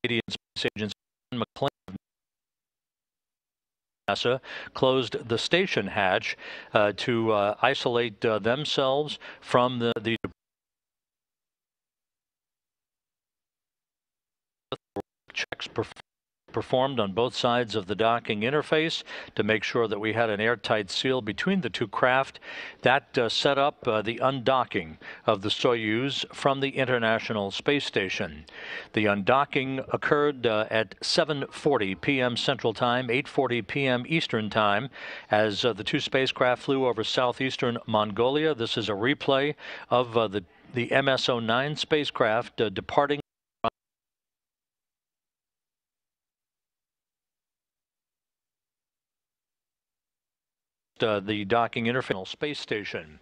Canadian Space Agency McLean of NASA closed the station hatch to isolate themselves from the checks performed on both sides of the docking interface to make sure that we had an airtight seal between the two craft. That set up the undocking of the Soyuz from the International Space Station. The undocking occurred at 7:40 p.m. Central Time, 8:40 p.m. Eastern Time, as the two spacecraft flew over southeastern Mongolia. This is a replay of the MS-09 spacecraft departing the docking interface space station.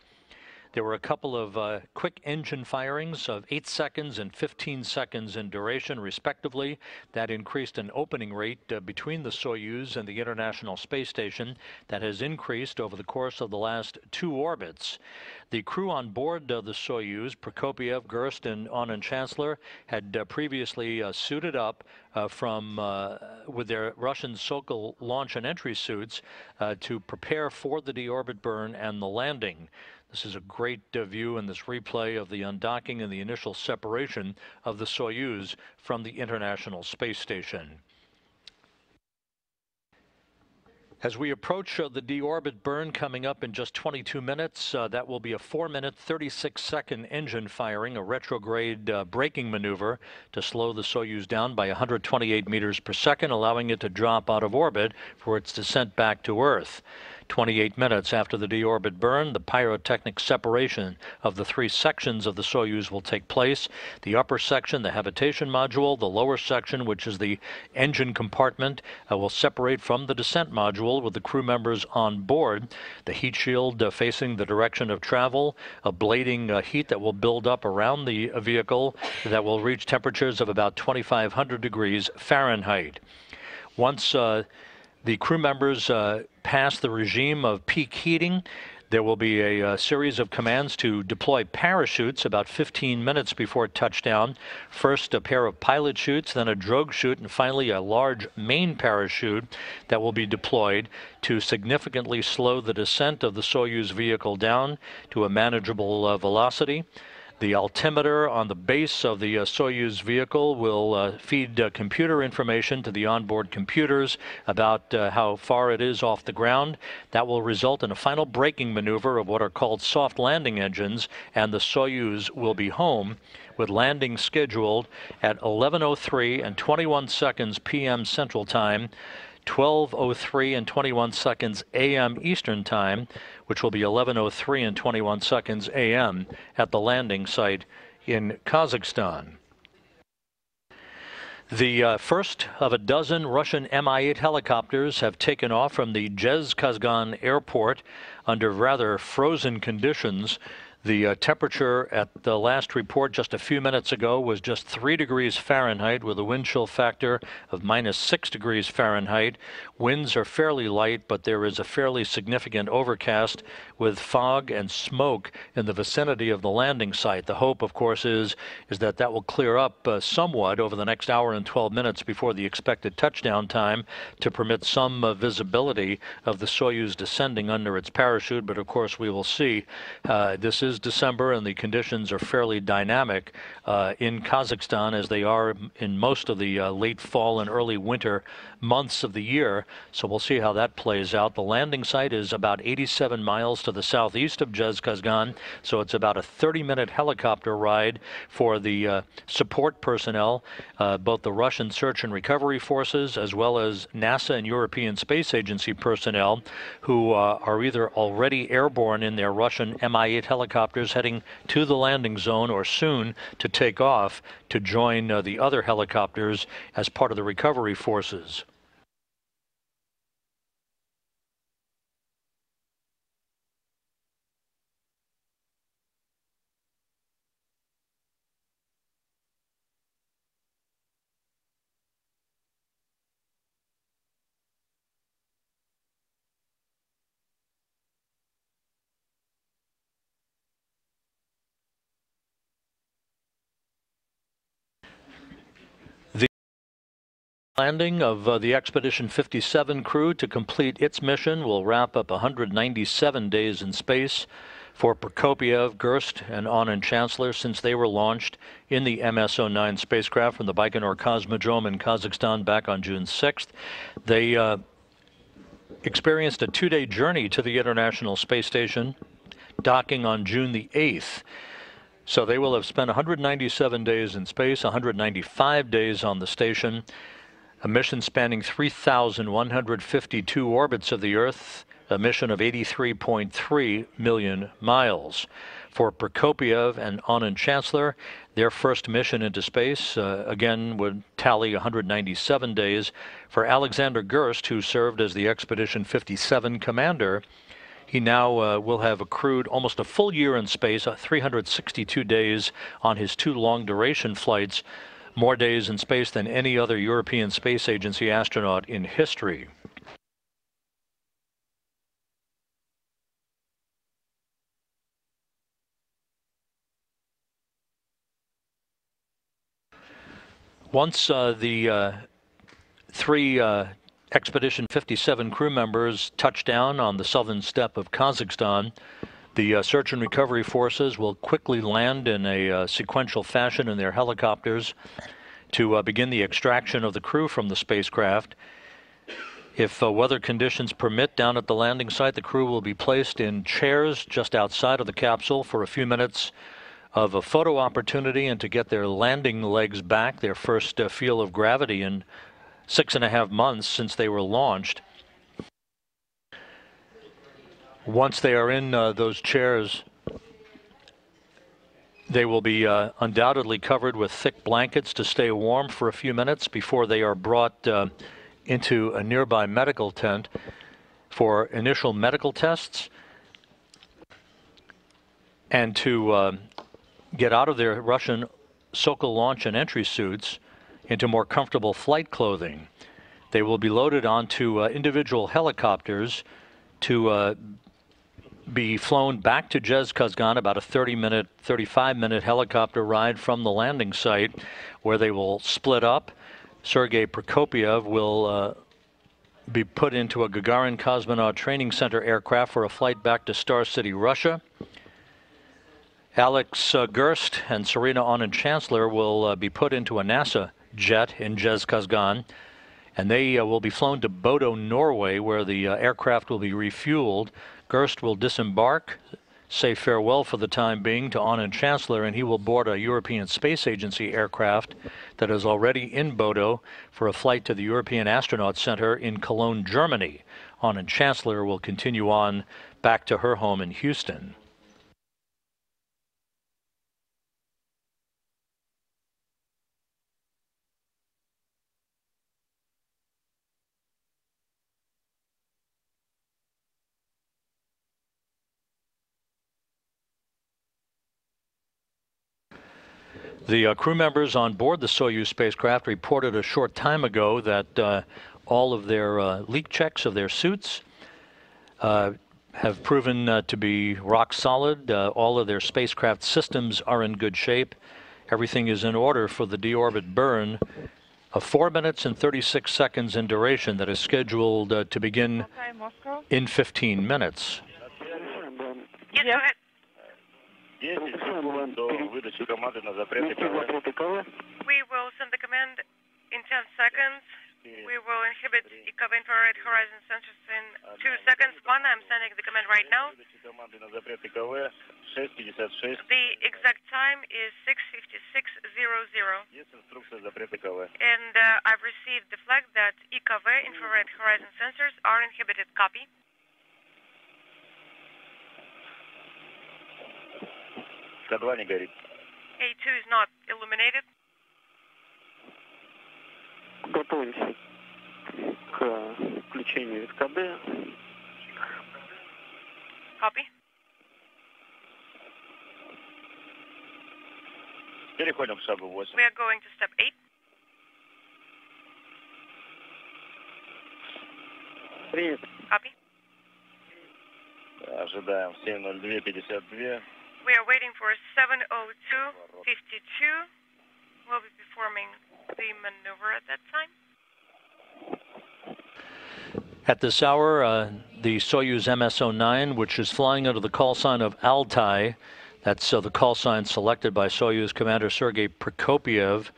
There were a couple of quick engine firings of 8 seconds and 15 seconds in duration, respectively. That increased an opening rate between the Soyuz and the International Space Station that has increased over the course of the last 2 orbits. The crew on board the Soyuz, Prokopiev, Gerst, and Anand Chancellor, had previously suited up with their Russian Sokol launch and entry suits to prepare for the deorbit burn and the landing. This is a great view in this replay of the undocking and the initial separation of the Soyuz from the International Space Station. As we approach the deorbit burn coming up in just 22 minutes, that will be a 4-minute, 36-second engine firing, a retrograde braking maneuver to slow the Soyuz down by 128 meters per second, allowing it to drop out of orbit for its descent back to Earth. 28 minutes after the deorbit burn, the pyrotechnic separation of the 3 sections of the Soyuz will take place. The upper section, the habitation module, the lower section, which is the engine compartment, will separate from the descent module with the crew members on board. The heat shield facing the direction of travel, a blading heat that will build up around the vehicle that will reach temperatures of about 2,500 degrees Fahrenheit. Once the crew members pass the regime of peak heating, there will be a series of commands to deploy parachutes about 15 minutes before touchdown. First, a pair of pilot chutes, then a drogue chute, and finally a large main parachute that will be deployed to significantly slow the descent of the Soyuz vehicle down to a manageable velocity. The altimeter on the base of the Soyuz vehicle will feed computer information to the onboard computers about how far it is off the ground. That will result in a final braking maneuver of what are called soft landing engines, and the Soyuz will be home, with landing scheduled at 11:03 and 21 seconds p.m. Central Time, 12:03 and 21 seconds a.m. Eastern Time, which will be 11:03 and 21 seconds a.m. at the landing site in Kazakhstan. The first of a dozen Russian Mi-8 helicopters have taken off from the Zhezkazgan airport under rather frozen conditions. The temperature at the last report just a few minutes ago was just 3 degrees Fahrenheit with a wind chill factor of -6 degrees Fahrenheit. Winds are fairly light, but there is a fairly significant overcast with fog and smoke in the vicinity of the landing site. The hope, of course, is that that will clear up somewhat over the next hour and 12 minutes before the expected touchdown time to permit some visibility of the Soyuz descending under its parachute. But of course, we will see. This is December, and the conditions are fairly dynamic in Kazakhstan, as they are in most of the late fall and early winter months of the year. So we'll see how that plays out. The landing site is about 87 miles to the southeast of Zhezkazgan, so it's about a 30-minute helicopter ride for the support personnel, both the Russian search and recovery forces, as well as NASA and European Space Agency personnel, who are either already airborne in their Russian Mi-8 helicopters heading to the landing zone, or soon to take off to join the other helicopters as part of the recovery forces. Landing of the Expedition 57 crew to complete its mission will wrap up 197 days in space for Prokopiev, Gerst, and Anand Chancellor since they were launched in the MS-09 spacecraft from the Baikonur Cosmodrome in Kazakhstan back on June 6th. They experienced a two-day journey to the International Space Station, docking on June the 8th. So they will have spent 197 days in space, 195 days on the station, a mission spanning 3,152 orbits of the Earth, a mission of 83.3 million miles. For Prokopiev and Anand Chancellor, their first mission into space, again, would tally 197 days. For Alexander Gerst, who served as the Expedition 57 commander, he now will have accrued almost a full year in space, 362 days on his two long-duration flights, more days in space than any other European Space Agency astronaut in history. Once the three Expedition 57 crew members touch down on the southern steppe of Kazakhstan, the search and recovery forces will quickly land in a sequential fashion in their helicopters to begin the extraction of the crew from the spacecraft. If weather conditions permit down at the landing site, the crew will be placed in chairs just outside of the capsule for a few minutes of a photo opportunity and to get their landing legs back, their first feel of gravity in 6.5 months since they were launched. Once they are in those chairs, they will be undoubtedly covered with thick blankets to stay warm for a few minutes before they are brought into a nearby medical tent for initial medical tests and to get out of their Russian Sokol launch and entry suits into more comfortable flight clothing. They will be loaded onto individual helicopters to be flown back to Zhezkazgan, about a 35-minute helicopter ride from the landing site, where they will split up. Sergei Prokopiev will be put into a Gagarin Cosmonaut Training Center aircraft for a flight back to Star City, Russia. Alex Gerst and Serena Anand Chancellor will be put into a NASA jet in Zhezkazgan, and they will be flown to Bodo, Norway, where the aircraft will be refueled. Gerst will disembark, say farewell for the time being to Anand Chancellor, and he will board a European Space Agency aircraft that is already in Bodo for a flight to the European Astronaut Center in Cologne, Germany. Anand Chancellor will continue on back to her home in Houston. The crew members on board the Soyuz spacecraft reported a short time ago that all of their leak checks of their suits have proven to be rock solid. All of their spacecraft systems are in good shape. Everything is in order for the deorbit burn of 4 minutes and 36 seconds in duration that is scheduled to begin in 15 minutes. Yes, go ahead. 10 секунд до выдачи команды на запрет ИКВ. We will send the command in 10 seconds. We will inhibit IKV infrared horizon sensors in 2 seconds. One, I'm sending the command right now. The exact time is 6:56:00. And I've received the flag that IKV infrared horizon sensors are inhibited. Copy. К2 не горит. A2 is not illuminated. Готовимся к включению СКД. Copy. Переходим к шагу 8. We are going to step 8. Принято. Copy. Ожидаем 7:02:52. We are waiting for 7:02:52. We'll be performing the maneuver at that time. At this hour, the Soyuz MS-09, which is flying under the call sign of Altai, that's the call sign selected by Soyuz Commander Sergei Prokopyev,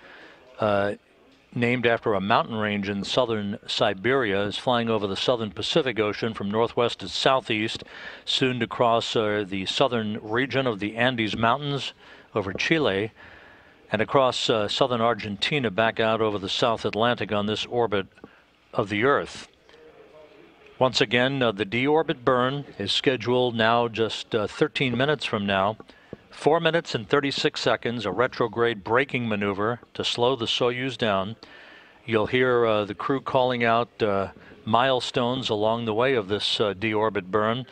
named after a mountain range in southern Siberia, is flying over the southern Pacific Ocean from northwest to southeast, soon to cross the southern region of the Andes Mountains over Chile, and across southern Argentina back out over the South Atlantic on this orbit of the Earth. Once again, the deorbit burn is scheduled now just 13 minutes from now. 4 minutes and 36 seconds, a retrograde braking maneuver to slow the Soyuz down. You'll hear the crew calling out milestones along the way of this deorbit burn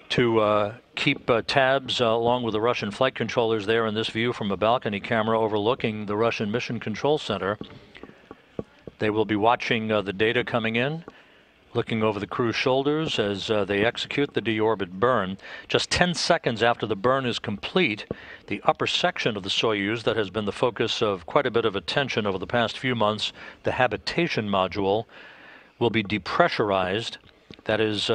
to keep tabs along with the Russian flight controllers there in this view from a balcony camera overlooking the Russian Mission Control Center. They will be watching the data coming in, looking over the crew's shoulders as they execute the deorbit burn. Just 10 seconds after the burn is complete, the upper section of the Soyuz that has been the focus of quite a bit of attention over the past few months, the habitation module, will be depressurized. That is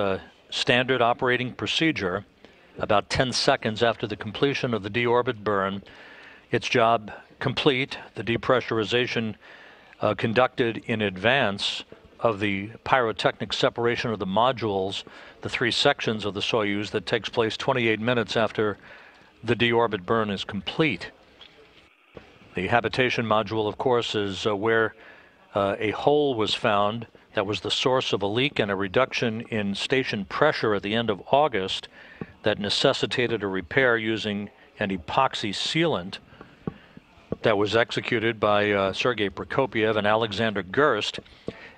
standard operating procedure. About 10 seconds after the completion of the deorbit burn, its job complete, the depressurization conducted in advance of the pyrotechnic separation of the modules, the three sections of the Soyuz, that takes place 28 minutes after the deorbit burn is complete. The habitation module, of course, is where a hole was found that was the source of a leak and a reduction in station pressure at the end of August that necessitated a repair using an epoxy sealant that was executed by Sergei Prokopyev and Alexander Gerst,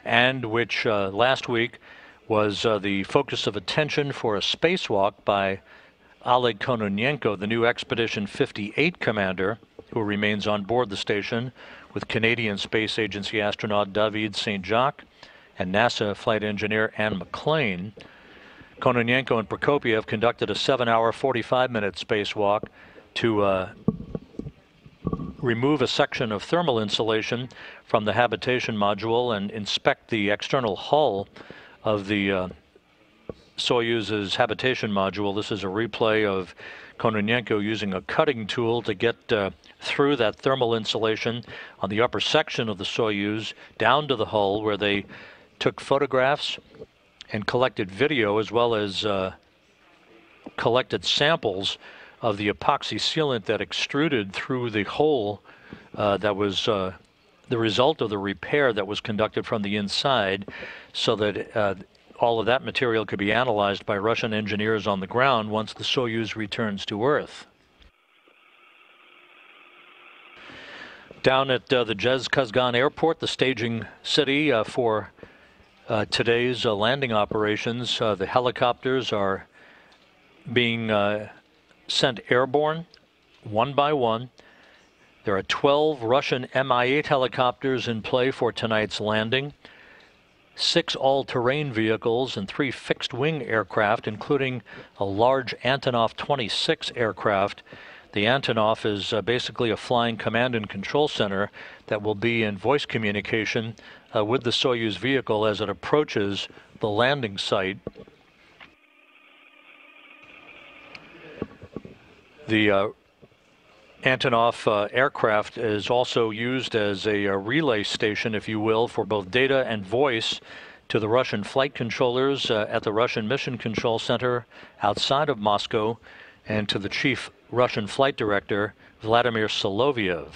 and which last week was the focus of attention for a spacewalk by Oleg Kononenko, the new Expedition 58 commander, who remains on board the station with Canadian Space Agency astronaut David St. Jacques and NASA flight engineer Anne McClain. Kononenko and Prokopyev conducted a 7-hour, 45-minute spacewalk to remove a section of thermal insulation from the habitation module and inspect the external hull of the Soyuz's habitation module. This is a replay of Kononenko using a cutting tool to get through that thermal insulation on the upper section of the Soyuz down to the hull, where they took photographs and collected video, as well as collected samples of the epoxy sealant that extruded through the hole that was the result of the repair that was conducted from the inside, so that all of that material could be analyzed by Russian engineers on the ground once the Soyuz returns to Earth. Down at the Zhezkazgan airport, the staging city for today's landing operations, the helicopters are being sent airborne one by one. There are 12 Russian Mi-8 helicopters in play for tonight's landing, 6 all-terrain vehicles and 3 fixed-wing aircraft, including a large Antonov 26 aircraft. The Antonov is basically a flying command and control center that will be in voice communication with the Soyuz vehicle as it approaches the landing site. The Antonov aircraft is also used as a relay station, if you will, for both data and voice to the Russian flight controllers at the Russian Mission Control Center outside of Moscow, and to the chief Russian flight director, Vladimir Solovyev.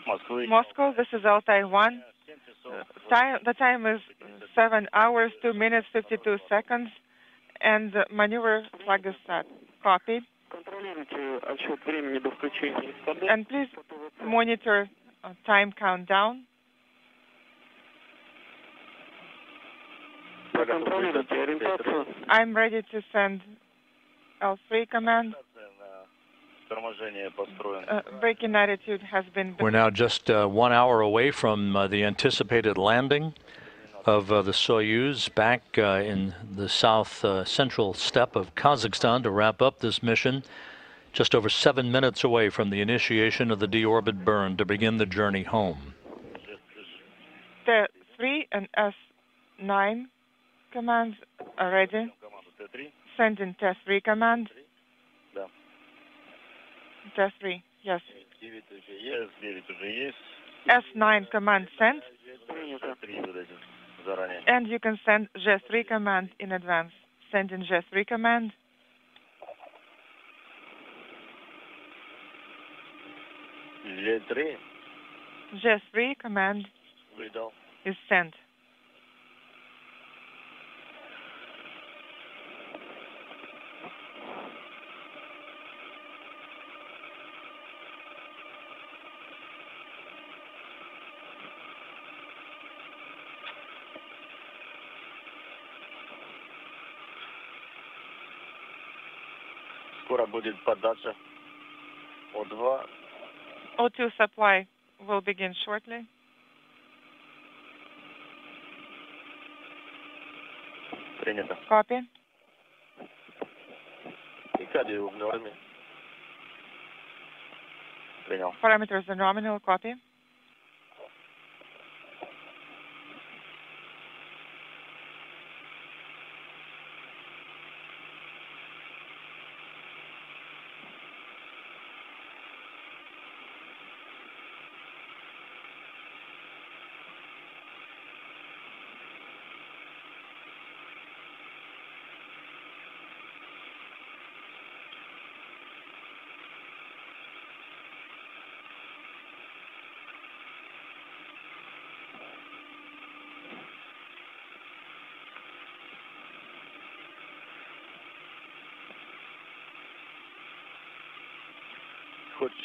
Moscow, this is Altai 1. The time is 7 hours, 2 minutes, 52 seconds, and the maneuver flag is set. Copy. And please monitor time countdown. I'm ready to send L3 command. Braking attitude has been... We're now just 1 hour away from the anticipated landing of the Soyuz back in the south central steppe of Kazakhstan to wrap up this mission. Just over 7 minutes away from the initiation of the deorbit burn to begin the journey home. The 3 and S9 commands are ready. Sending test 3 command. Test 3, yes. S9 command sent. And you can send G3 command in advance. Sending G3 command. G3 command is sent. Скоро будет подача О2. O2 supply will begin shortly. Принято. Copy. И кадию в норме. Принял. Parameters are nominal. Copy.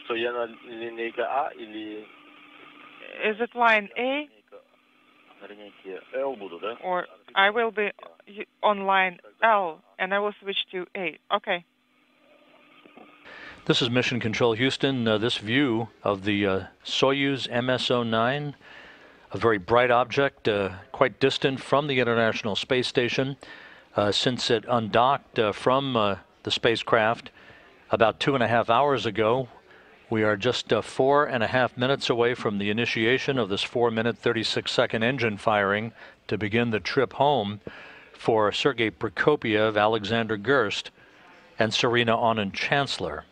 Что я на линейка А или... Is it line A? На линейке L буду, да? Or I will be on line L and I will switch to A. Okay. This is Mission Control Houston. This view of the Soyuz MS-09, a very bright object, quite distant from the International Space Station, since it undocked from the spacecraft about 2.5 hours ago. We are just 4.5 minutes away from the initiation of this 4-minute, 36-second engine firing to begin the trip home for Sergei Prokopiev, Alexander Gerst, and Serena Aunen-Chancellor.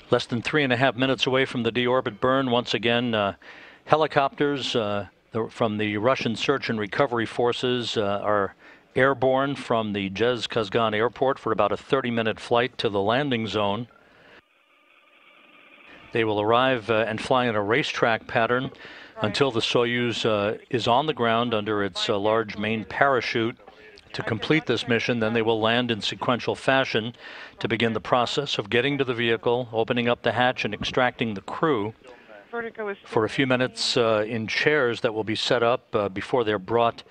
Less than 3.5 minutes away from the deorbit burn. Once again, helicopters from the Russian Search and Recovery Forces are airborne from the Zhezkazgan airport for about a 30-minute flight to the landing zone. They will arrive and fly in a racetrack pattern until the Soyuz is on the ground under its large main parachute. To complete this mission, then they will land in sequential fashion to begin the process of getting to the vehicle, opening up the hatch, and extracting the crew for a few minutes in chairs that will be set up before they're brought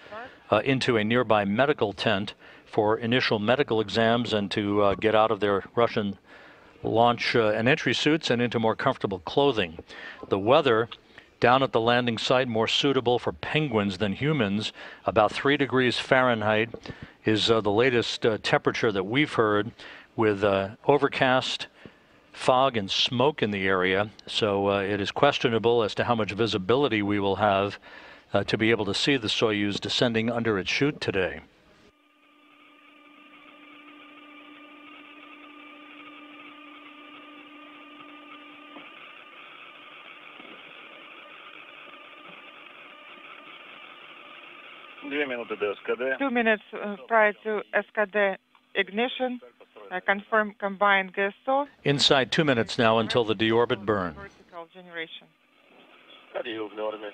into a nearby medical tent for initial medical exams and to get out of their Russian launch and entry suits and into more comfortable clothing. The weather down at the landing site, more suitable for penguins than humans, about 3 degrees Fahrenheit is the latest temperature that we've heard, with overcast, fog, and smoke in the area. So it is questionable as to how much visibility we will have to be able to see the Soyuz descending under its chute today. ДСКД. 2 minutes prior to SKD ignition. Confirm combined gas source. Inside 2 minutes now until the deorbit burn. Vertical generation. Кадил в норме.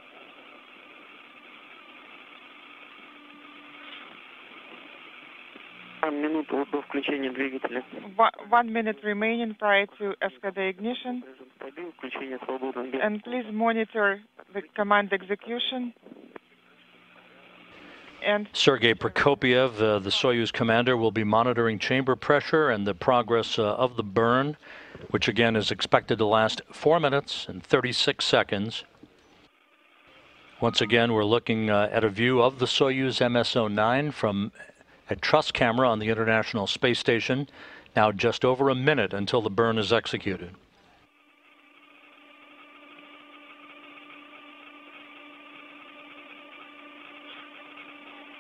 Минуту до включения двигателя. 1 minute remaining prior to SKD ignition. Включение свободно. And please monitor the command execution. And Sergei Prokopiev, the Soyuz commander, will be monitoring chamber pressure and the progress of the burn, which again is expected to last 4 minutes and 36 seconds. Once again, we're looking at a view of the Soyuz MS-09 from a truss camera on the International Space Station. Now just over a minute until the burn is executed.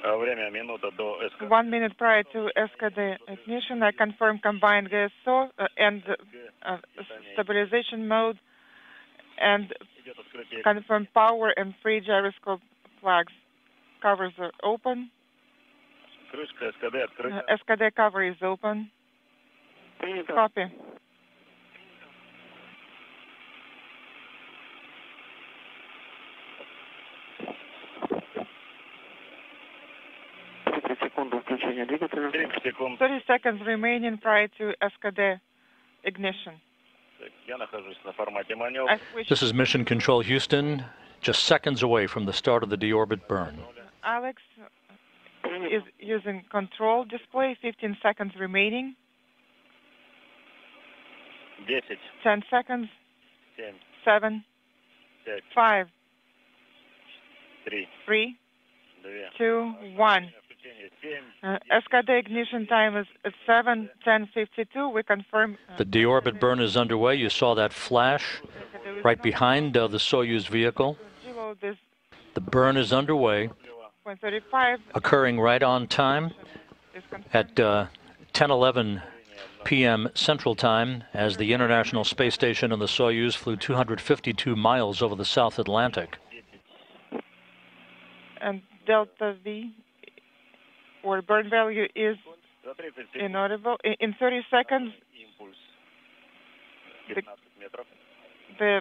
Время минута до СКД. 1 minute prior to SKD ignition. I confirm combined gas source and stabilization mode, and Идет открытие. confirm power and free gyroscope flags. Covers are open. Крышка СКД открыта. SKD cover is open. Принято. Copy. Секунду включения двигателя. 30 секунд. 30 seconds remaining prior to SKD ignition. Я нахожусь на формате маневр. I switch. This is Mission Control Houston, just seconds away from the start of the deorbit burn. Alex is using control display. 15 seconds remaining. 10, 10 seconds. 7, 7, 5, 5, 3, 3, 2. 2, 1. Включение 7. SKD ignition time is at 7:10:52. We confirm. The deorbit burn is underway. You saw that flash right behind the Soyuz vehicle. Below this The burn is underway, 0.35 occurring right on time is confirmed. at 10:11 p.m. Central Time, as the International Space Station and the Soyuz flew 252 miles over the South Atlantic. And delta V, or burn value, is За 30 секунд. inaudible. In 30 seconds, Импульс. 15 метров. the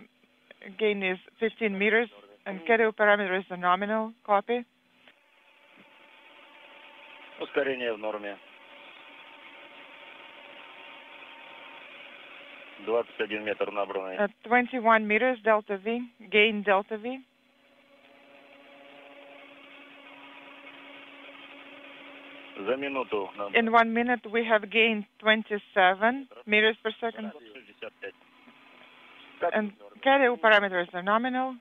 gain is 15 meters, and KDO parameter is the nominal. Copy. Ускорение в норме. 21 метр набранный. At 21 meters, delta V, gain delta V. За минуту нам In 1 minute, we have gained 27 meters per second, 65. and KDO parameters are nominal.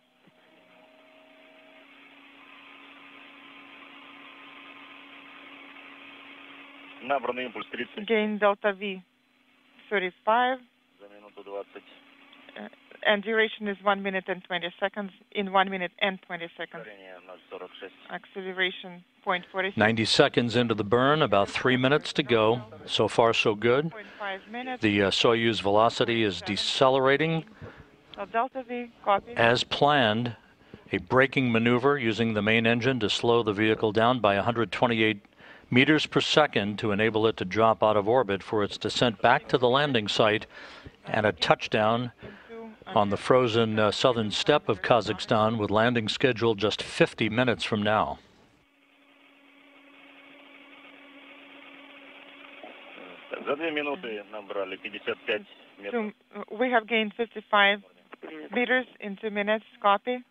Набранный импульс 30. Gain delta V, 35, За минуту 20. and duration is 1 minute and 20 seconds. In 1 minute and 20 seconds, Ускорение 0,46. acceleration 0.46. 90 seconds into the burn, about 3 minutes to go. So far, so good. 0.5 minutes. The Soyuz velocity is decelerating So delta V, copy. as planned. A braking maneuver using the main engine to slow the vehicle down by 128 meters per second to enable it to drop out of orbit for its descent back to the landing site and a touchdown on the frozen southern steppe of Kazakhstan, with landing scheduled just 50 minutes from now. За 2 минуты набрали 55 метров. We have gained 55 meters in 2 minutes. Copy.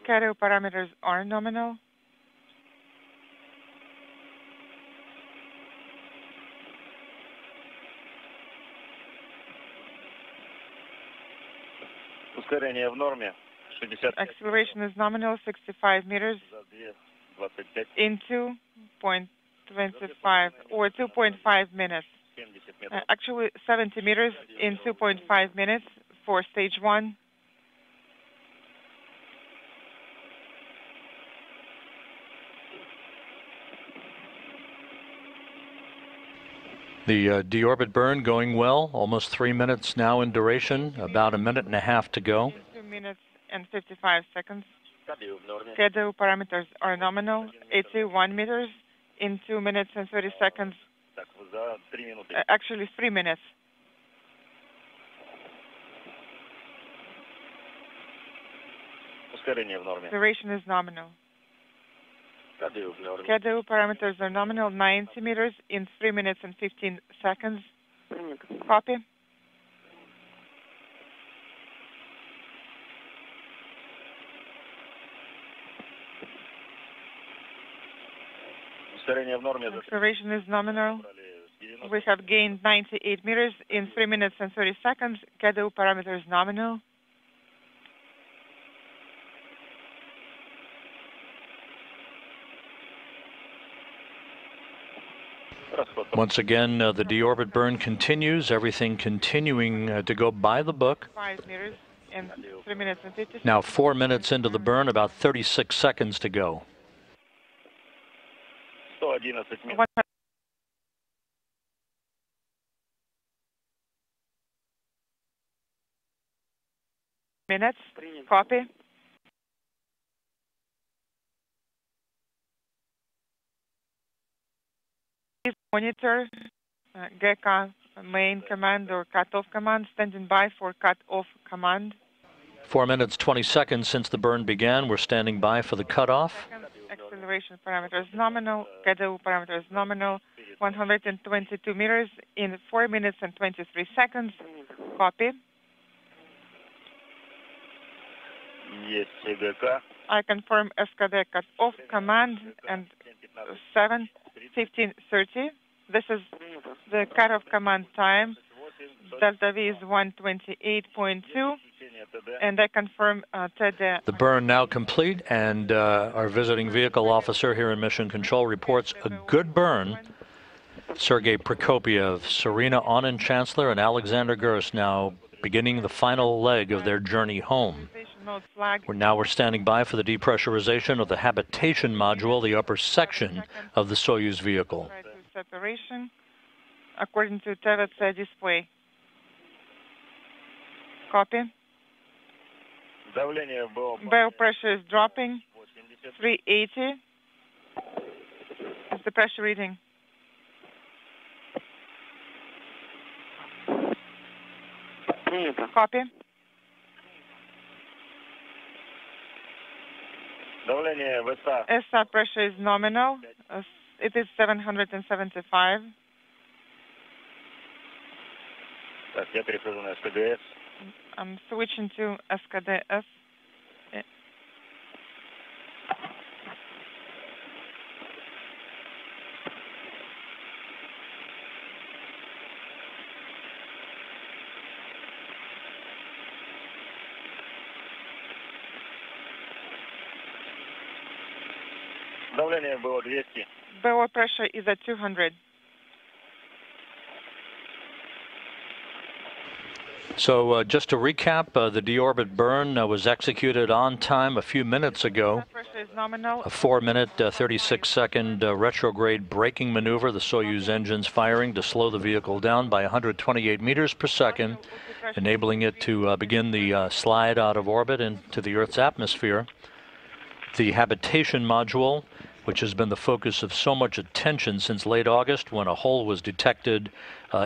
Cardio parameters are nominal. Ускорение в норме. 65. Acceleration is nominal, 65 meters За 2:25. in 2.25 or 2.5 minutes. 70 метров. Actually, 70 meters in 2.5 minutes for stage 1. The deorbit burn going well, almost 3 minutes now in duration, about a minute and a half to go. 2 minutes and 55 seconds. Кардио в норме. Cardio parameters are nominal, 81 meters in 2 minutes and 30 seconds. Так, за 3 минуты. Actually, 3 minutes. Ускорение в норме. Duration is nominal. Кардио в норме. Cardio parameters are nominal, 90 meters in 3 minutes and 15 seconds. Copy. Ускорение в норме. За Acceleration is nominal. 90. We have gained 98 meters in 3 minutes and 30 seconds. Cardio parameters nominal. Once again, the deorbit burn continues, everything continuing to go by the book. 5 meters in 3 minutes and 50 seconds. Now 4 minutes into the burn, about 36 seconds to go. 111 метров. 100 minutes. Copy. Please monitor GECA main command or cutoff command. Standing by for cutoff command. 4 minutes, 20 seconds since the burn began. We're standing by for the cutoff. Acceleration parameters nominal. Cardio parameters nominal. 122 meters in 4 minutes and 23 seconds. Copy. Есть ЕГК. I confirm SKD cutoff command and 7:15:30. This is the cutoff command time. Delta V is 128.2, and I confirm TD. The burn now complete, and our visiting vehicle officer here in Mission Control reports a good burn. Sergei Prokopiev, Serena Onin Chancellor, and Alexander Gers now beginning the final leg of their journey home. We're standing by for the depressurization of the habitation module, the upper section of the Soyuz vehicle. Separation according to TVC display. Copy. Давление было Bell pressure is dropping. 380 is the pressure reading. Copy. Давление в СА. SA pressure is nominal. It is 775. Так, я перехожу на СКДС. I'm switching to SKDS. Давление было 200. Bell pressure is at 200. So just to recap, the deorbit burn was executed on time a few minutes ago. Pressure is nominal. A 4-minute, 36-second retrograde braking maneuver. The Soyuz engines firing to slow the vehicle down by 128 meters per second, enabling it to begin the slide out of orbit into the Earth's atmosphere. The habitation module which has been the focus of so much attention since late August, when a hole was detected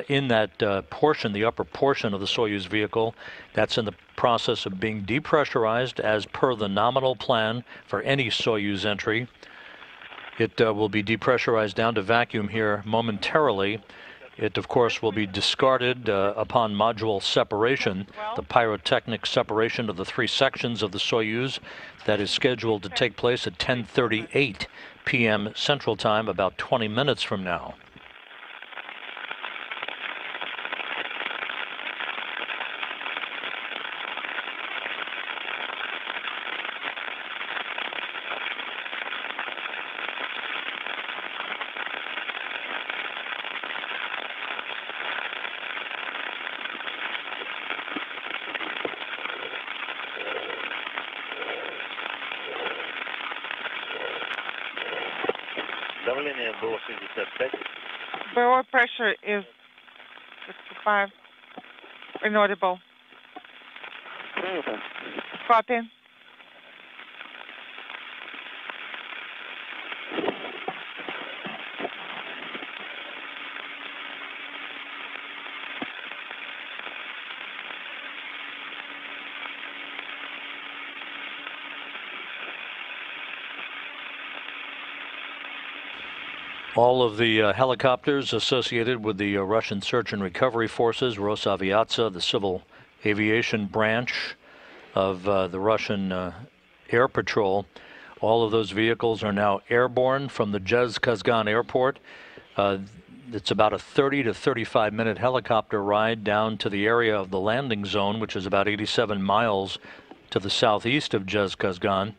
in that portion, the upper portion of the Soyuz vehicle. That's in the process of being depressurized as per the nominal plan for any Soyuz entry. It will be depressurized down to vacuum here momentarily. It, of course, will be discarded upon module separation, the pyrotechnic separation of the three sections of the Soyuz. That is scheduled to take place at 10:38 p.m. Central Time, about 20 minutes from now. Давление было 65. BO pressure is 65. Inaudible. Copy. All of the helicopters associated with the Russian Search and Recovery Forces, Rosaviatsa, the civil aviation branch of the Russian Air Patrol, all of those vehicles are now airborne from the Zhezkazgan airport. It's about a 30 to 35 minute helicopter ride down to the area of the landing zone, which is about 87 miles to the southeast of Zhezkazgan.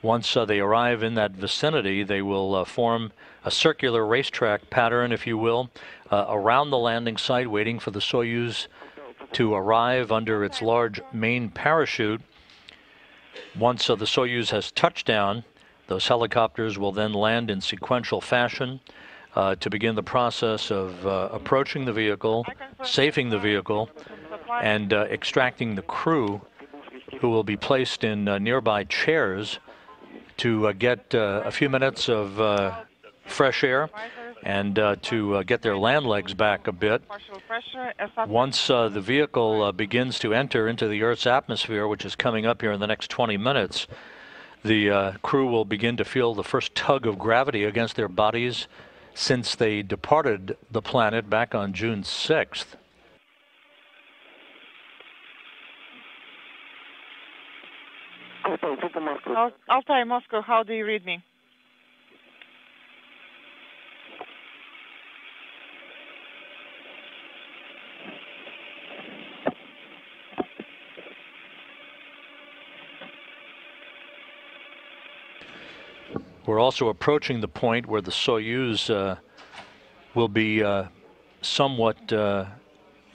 Once they arrive in that vicinity, they will form a circular racetrack pattern, if you will, around the landing site, waiting for the Soyuz to arrive under its large main parachute. Once the Soyuz has touched down, those helicopters will then land in sequential fashion to begin the process of approaching the vehicle, safing the vehicle, and extracting the crew, who will be placed in nearby chairs to get a few minutes of fresh air and to get their land legs back a bit. Once the vehicle begins to enter into the Earth's atmosphere, which is coming up here in the next 20 minutes, the crew will begin to feel the first tug of gravity against their bodies since they departed the planet back on June 6th. Altai, Moscow, how do you read me? We're also approaching the point where the Soyuz will be somewhat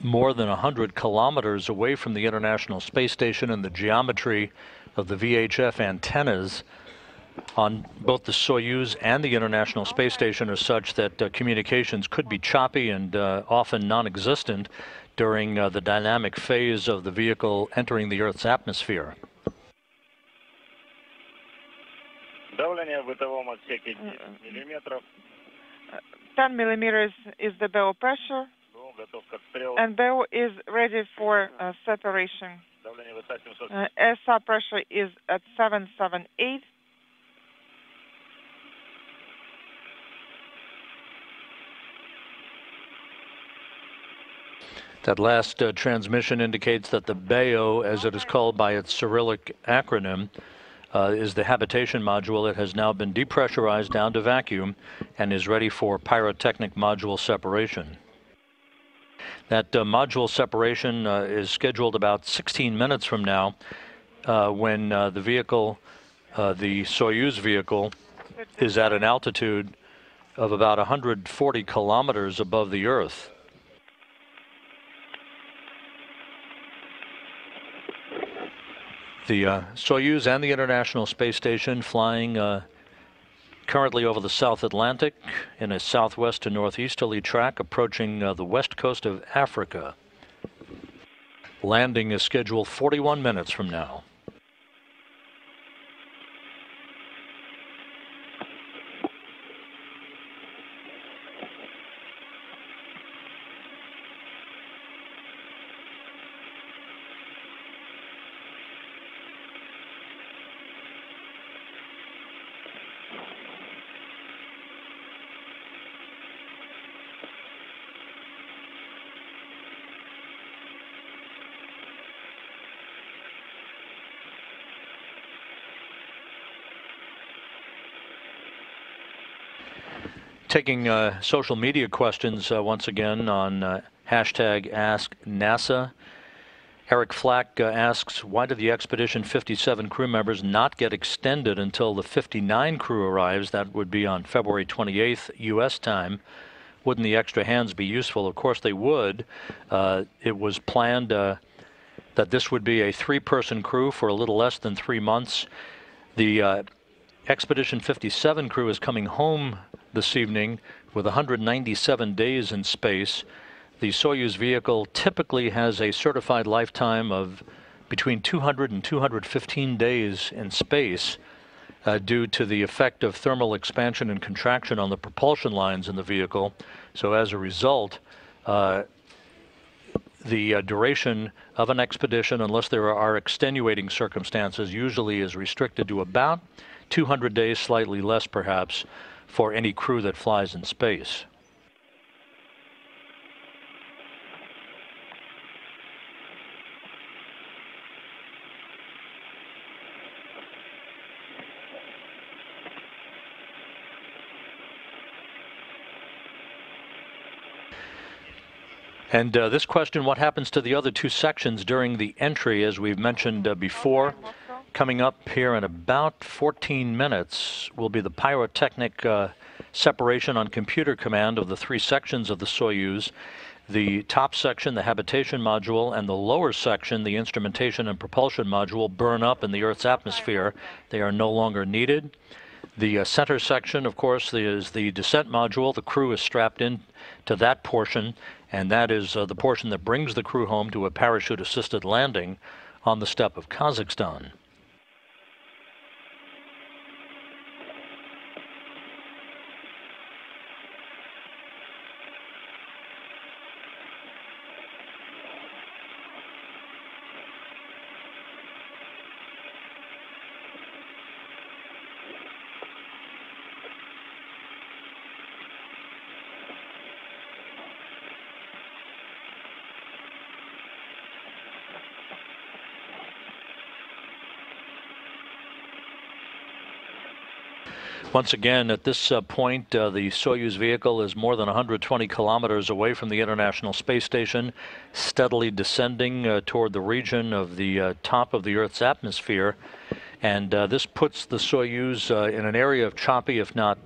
more than 100 kilometers away from the International Space Station, and the geometry of the VHF antennas on both the Soyuz and the International Space Station are such that communications could be choppy and often non-existent during the dynamic phase of the vehicle entering the Earth's atmosphere. 10 millimeters is the BO pressure, and BO is ready for separation. SR pressure is at 778. That last transmission indicates that the BAO, as it is called by its Cyrillic acronym, is the habitation module. It has now been depressurized down to vacuum and is ready for pyrotechnic module separation. That module separation is scheduled about 16 minutes from now, when the vehicle, the Soyuz vehicle, is at an altitude of about 140 kilometers above the Earth. The Soyuz and the International Space Station flying currently over the South Atlantic in a southwest to northeasterly track, approaching the west coast of Africa. Landing is scheduled 41 minutes from now. Taking social media questions once again on hashtag AskNASA. Eric Flack asks, why did the Expedition 57 crew members not get extended until the 59 crew arrives? That would be on February 28th, U.S. time. Wouldn't the extra hands be useful? Of course they would. It was planned that this would be a 3-person crew for a little less than 3 months. The Expedition 57 crew is coming home this evening with 197 days in space. The Soyuz vehicle typically has a certified lifetime of between 200 and 215 days in space due to the effect of thermal expansion and contraction on the propulsion lines in the vehicle. So as a result, the duration of an expedition, unless there are extenuating circumstances, usually is restricted to about 200 days, slightly less perhaps, for any crew that flies in space. And this question, what happens to the other 2 sections during the entry, as we've mentioned before? Coming up here in about 14 minutes will be the pyrotechnic separation on computer command of the 3 sections of the Soyuz. The top section, the habitation module, and the lower section, the instrumentation and propulsion module, burn up in the Earth's atmosphere. They are no longer needed. The center section, of course, is the descent module. The crew is strapped in to that portion, and that is the portion that brings the crew home to a parachute-assisted landing on the steppe of Kazakhstan. Once again, at this point, the Soyuz vehicle is more than 120 kilometers away from the International Space Station, steadily descending toward the region of the top of the Earth's atmosphere. And this puts the Soyuz in an area of choppy, if not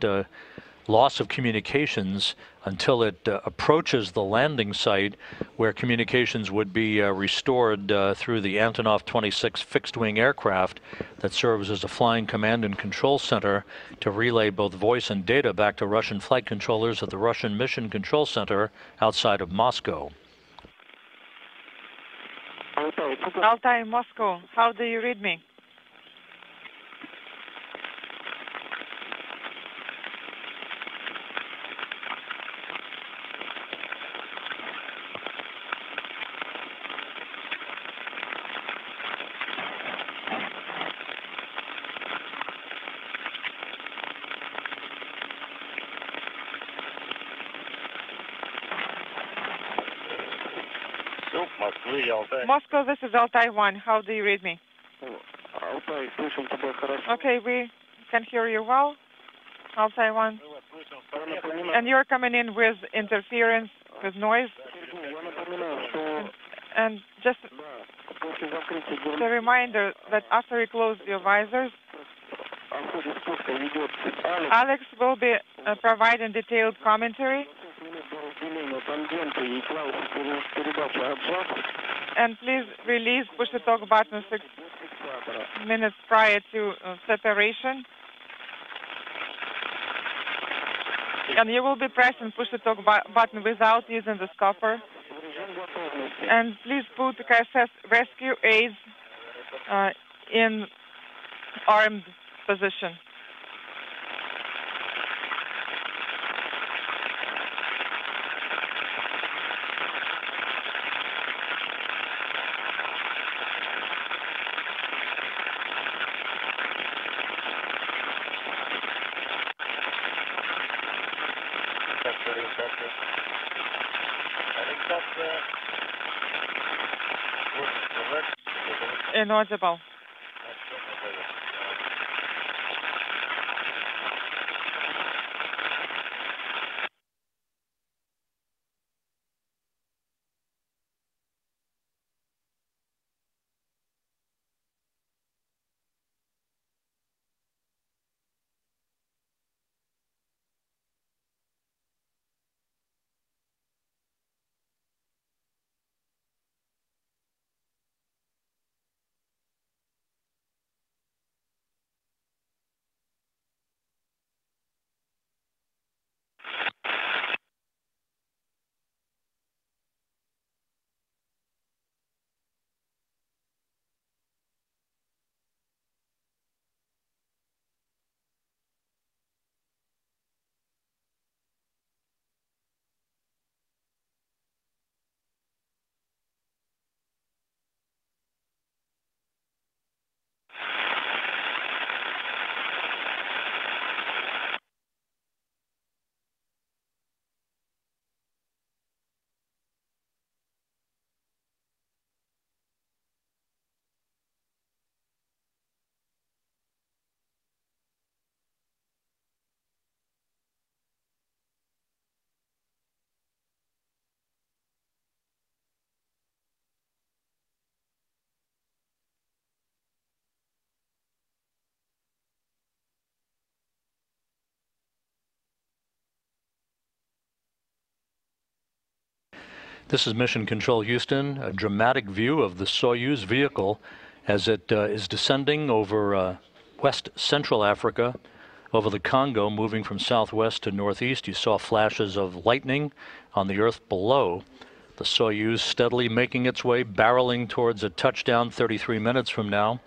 loss of communications, until it approaches the landing site, where communications would be restored through the Antonov 26 fixed-wing aircraft that serves as a flying command and control center to relay both voice and data back to Russian flight controllers at the Russian Mission Control Center outside of Moscow. Altai, Moscow, how do you read me? Moscow, this is Altai 1. How do you read me? Okay, we can hear you well. Altai 1. And you're coming in with interference, with noise. And just a reminder that after you close your visors, Alex will be providing detailed commentary. And please release push-to-talk button 6 minutes prior to separation. And you will be pressing push-to-talk button without using the scupper. And please put ISS rescue aids in armed position. Inaudible. This is Mission Control Houston, a dramatic view of the Soyuz vehicle as it is descending over West Central Africa, over the Congo, moving from southwest to northeast. You saw flashes of lightning on the Earth below. The Soyuz steadily making its way, barreling towards a touchdown 33 minutes from now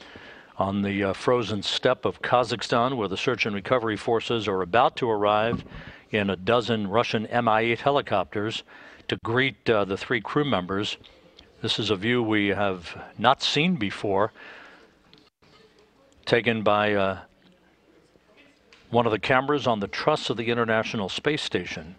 on the frozen steppe of Kazakhstan, where the search and recovery forces are about to arrive in a dozen Russian Mi-8 helicopters to greet the 3 crew members. This is a view we have not seen before, taken by one of the cameras on the truss of the International Space Station.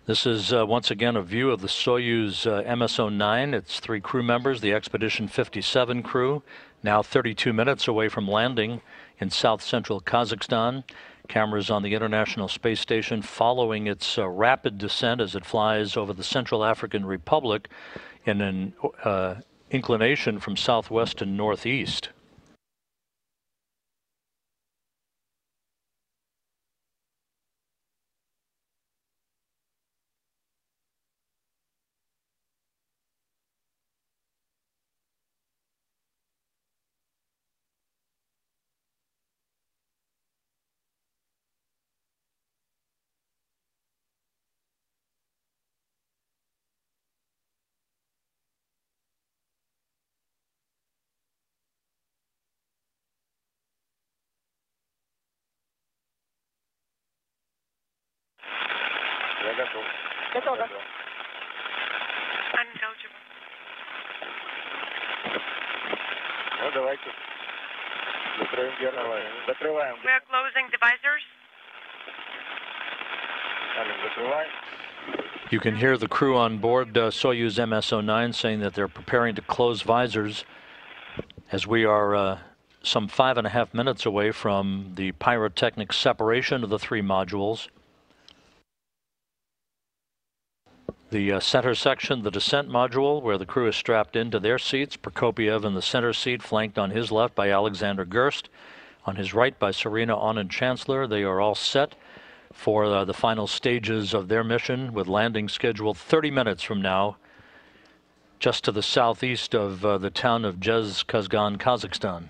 This is once again a view of the Soyuz MS-09. Its 3 crew members, the Expedition 57 crew, now 32 minutes away from landing in south-central Kazakhstan. Cameras on the International Space Station following its rapid descent as it flies over the Central African Republic in an inclination from southwest to northeast. Unintelligible. Ну, давайте. Закрываем. We are closing the visors. Закрываем. You can hear the crew on board Soyuz MS-09 saying that they're preparing to close visors as we are some 5.5 minutes away from the pyrotechnic separation of the 3 modules. The center section, the descent module, where the crew is strapped into their seats. Prokopiev in the center seat, flanked on his left by Alexander Gerst, on his right by Serena Aunen-Chancellor. They are all set for the final stages of their mission, with landing scheduled 30 minutes from now, just to the southeast of the town of Zhezkazgan, Kazakhstan.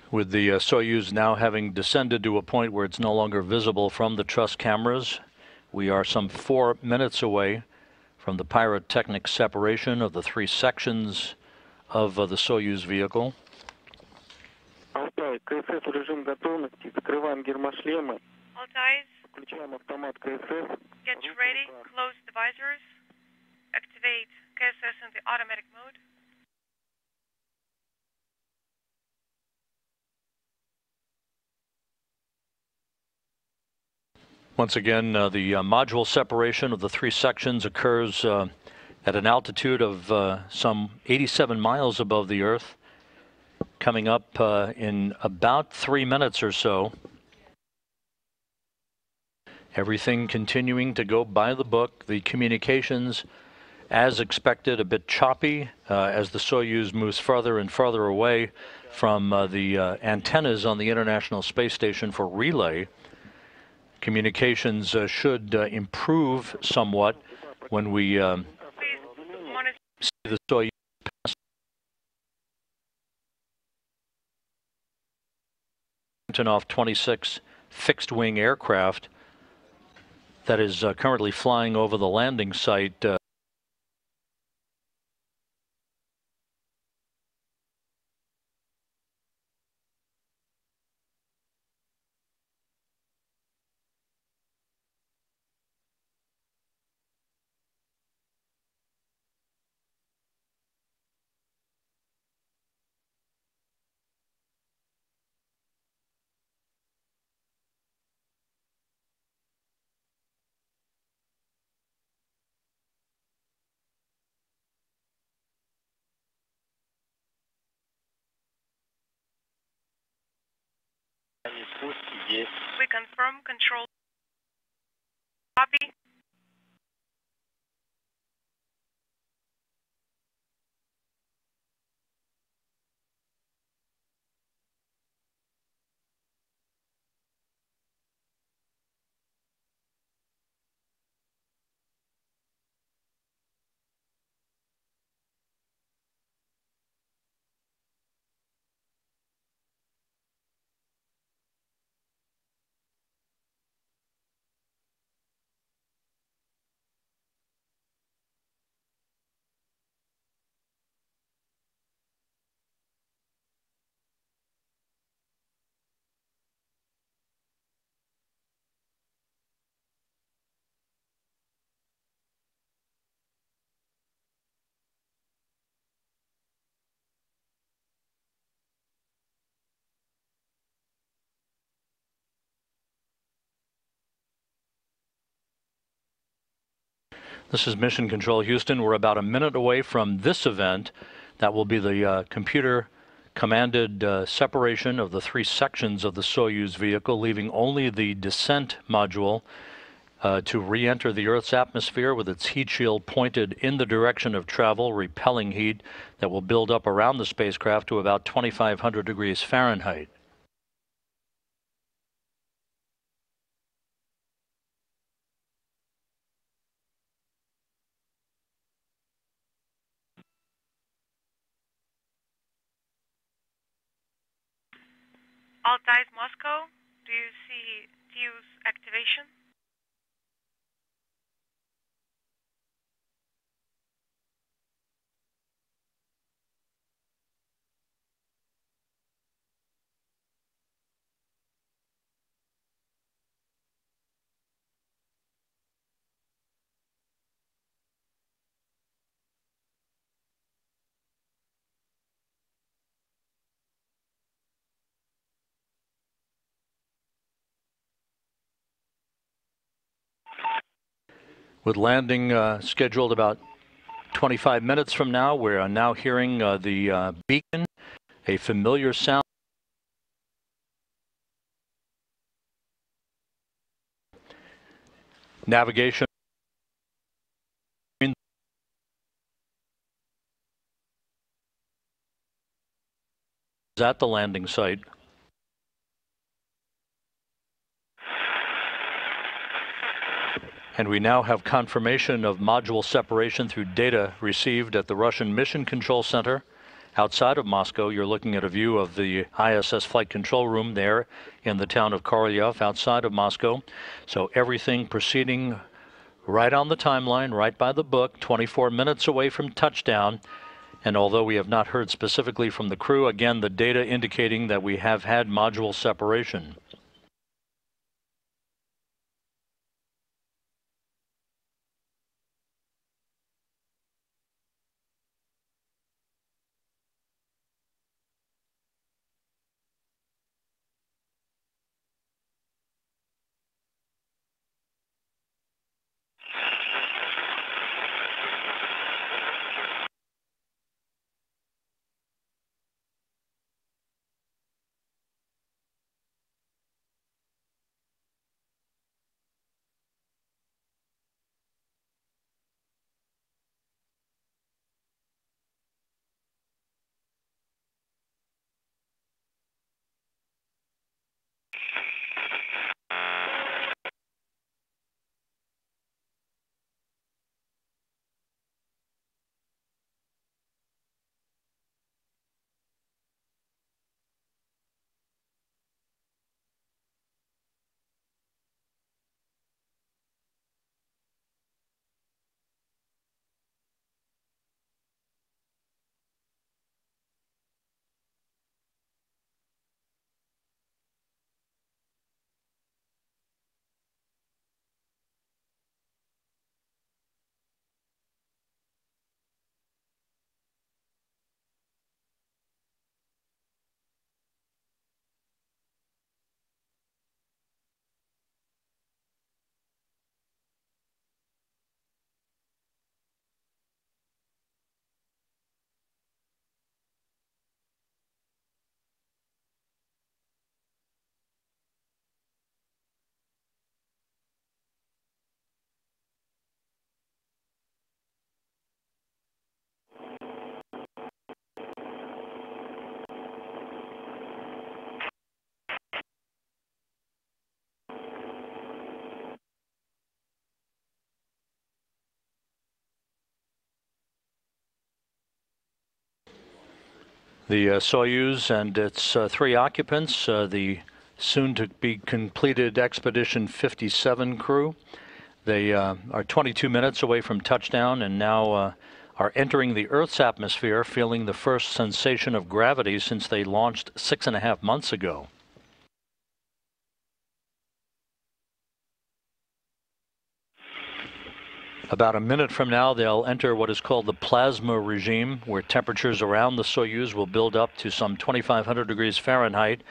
With the Soyuz now having descended to a point where it's no longer visible from the truss cameras, we are some 4 minutes away from the pyrotechnic separation of the 3 sections of the Soyuz vehicle. Алтай, КСС в режим готовности. Закрываем гермошлемы. Altais, Включаем автомат КСС. get ready, close the visors, activate KSS in the automatic mode. Once again, the module separation of the three sections occurs at an altitude of some 87 miles above the Earth, coming up in about 3 minutes or so. Everything continuing to go by the book. The communications, as expected, a bit choppy as the Soyuz moves further and further away from the antennas on the International Space Station for relay. Communications should improve somewhat when we see the Soyuz pass Antonov 26 fixed-wing aircraft that is currently flying over the landing site. We confirm control. Copy. This is Mission Control Houston. We're about a minute away from this event. That will be the computer-commanded separation of the three sections of the Soyuz vehicle, leaving only the descent module to re-enter the Earth's atmosphere with its heat shield pointed in the direction of travel, repelling heat that will build up around the spacecraft to about 2,500 degrees Fahrenheit. Altais Moscow, do you see fuse activation? With landing scheduled about 25 minutes from now, we are now hearing the beacon, a familiar sound. Navigation at the landing site. And we now have confirmation of module separation through data received at the Russian Mission Control Center outside of Moscow. You're looking at a view of the ISS flight control room there in the town of Korolev outside of Moscow. So everything proceeding right on the timeline, right by the book, 24 minutes away from touchdown. And although we have not heard specifically from the crew, again, the data indicating that we have had module separation. The Soyuz and its 3 occupants, the soon-to-be completed Expedition 57 crew. They are 22 minutes away from touchdown and now are entering the Earth's atmosphere, feeling the first sensation of gravity since they launched 6.5 months ago. About a minute from now, they'll enter what is called the plasma regime, where temperatures around the Soyuz will build up to some 2,500 degrees Fahrenheit.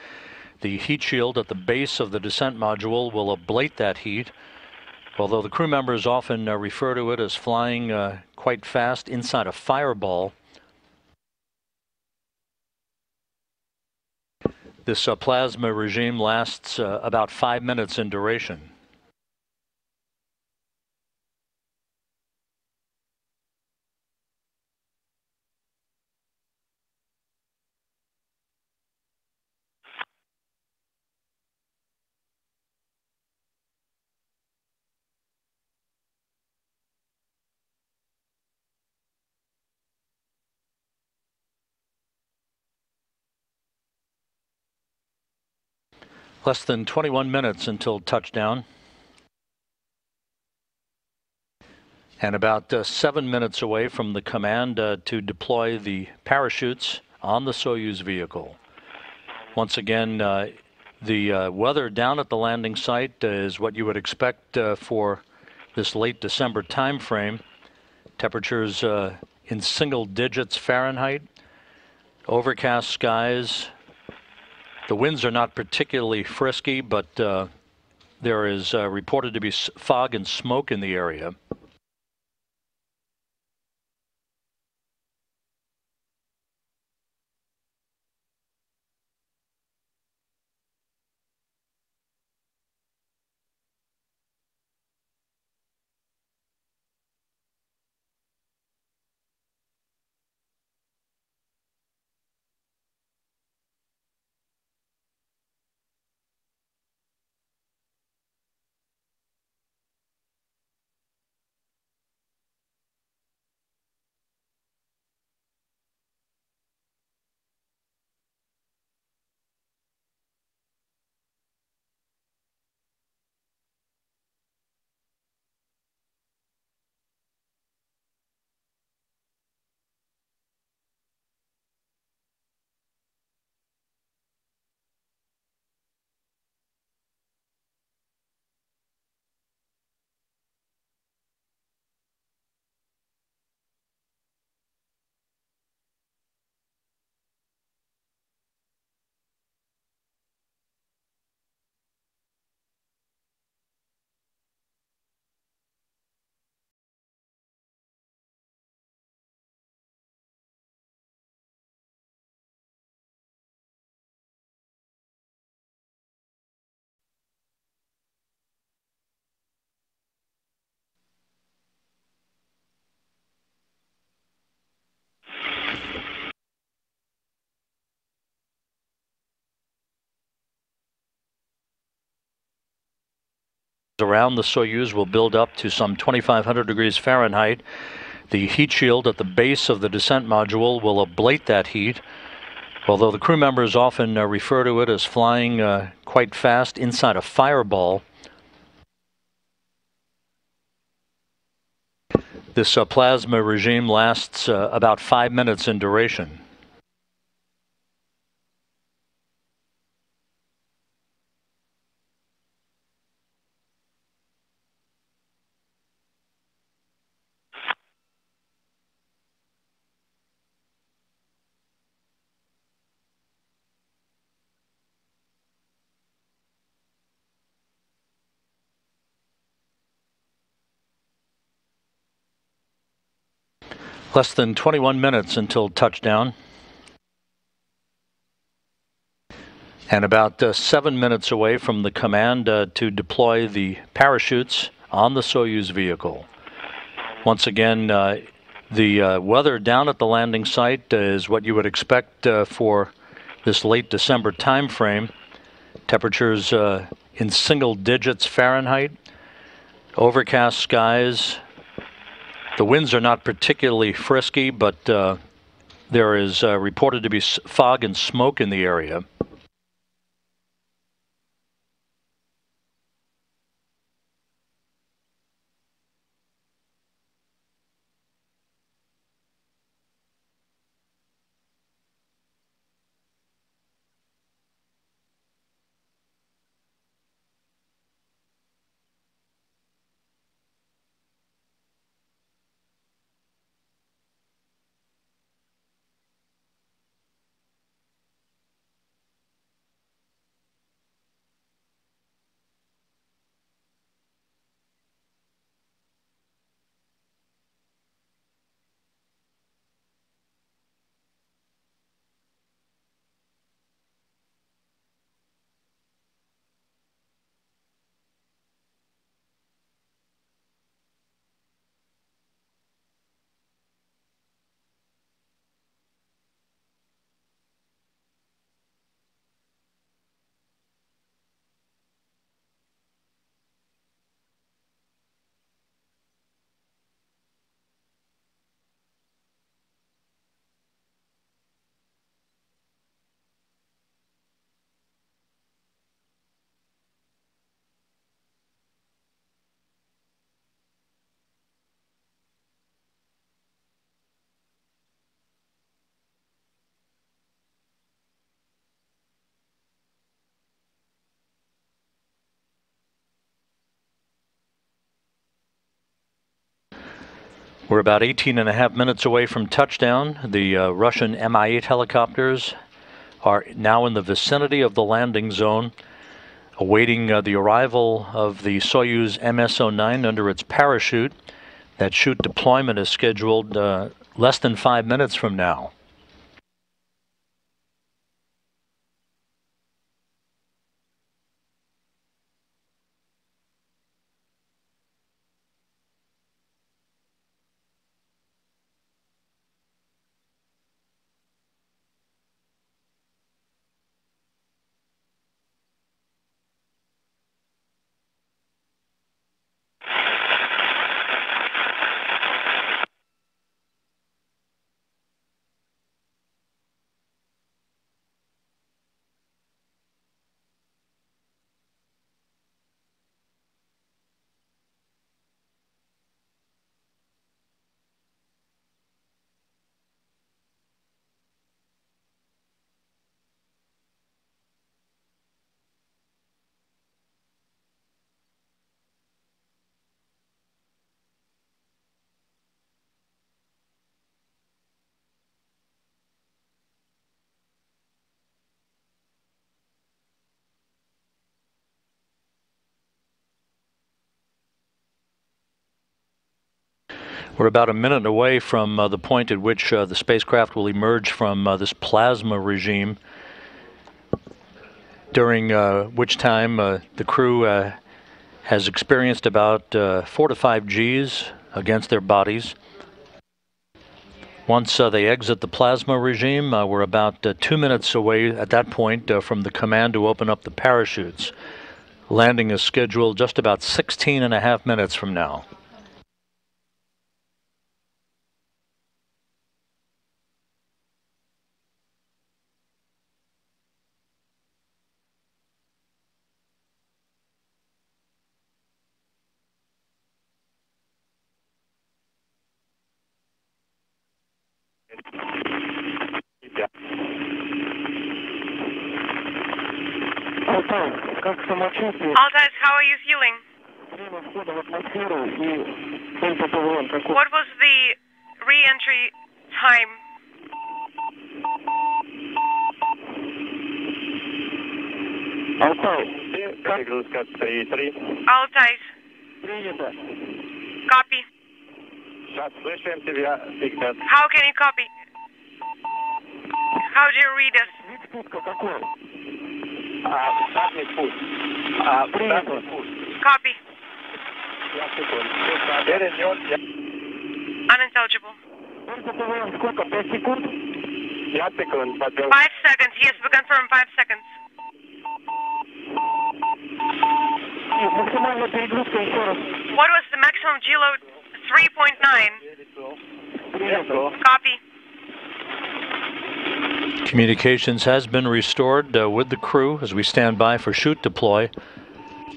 The heat shield at the base of the descent module will ablate that heat, although the crew members often refer to it as flying quite fast inside a fireball. This plasma regime lasts about 5 minutes in duration. Less than 21 minutes until touchdown. And about 7 minutes away from the command to deploy the parachutes on the Soyuz vehicle. Once again, the weather down at the landing site is what you would expect for this late December time frame. Temperatures in single digits Fahrenheit, overcast skies. The winds are not particularly frisky, but there is reported to be fog and smoke in the area. Around the Soyuz will build up to some 2,500 degrees Fahrenheit. The heat shield at the base of the descent module will ablate that heat, although the crew members often refer to it as flying quite fast inside a fireball. This plasma regime lasts about 5 minutes in duration. Less than 21 minutes until touchdown. And about 7 minutes away from the command to deploy the parachutes on the Soyuz vehicle. Once again, the weather down at the landing site is what you would expect for this late December time frame. Temperatures in single digits Fahrenheit, overcast skies. The winds are not particularly frisky, but There is reported to be fog and smoke in the area. We're about 18.5 minutes away from touchdown. The Russian Mi-8 helicopters are now in the vicinity of the landing zone, awaiting the arrival of the Soyuz MS-09 under its parachute. That chute deployment is scheduled less than 5 minutes from now. We're about a minute away from the point at which the spacecraft will emerge from this plasma regime, during which time the crew has experienced about 4 to 5 Gs against their bodies. Once they exit the plasma regime, we're about 2 minutes away at that point from the command to open up the parachutes. Landing is scheduled just about 16.5 minutes from now. Altais, how are you feeling? What was the re-entry time? Altais. Copy. How can you copy? How do you read us? Copy. Unintelligible. 5 seconds. Yes, we confirm 5 seconds. What was the maximum G load? 3.9. Copy. Communications has been restored with the crew as we stand by for chute deploy,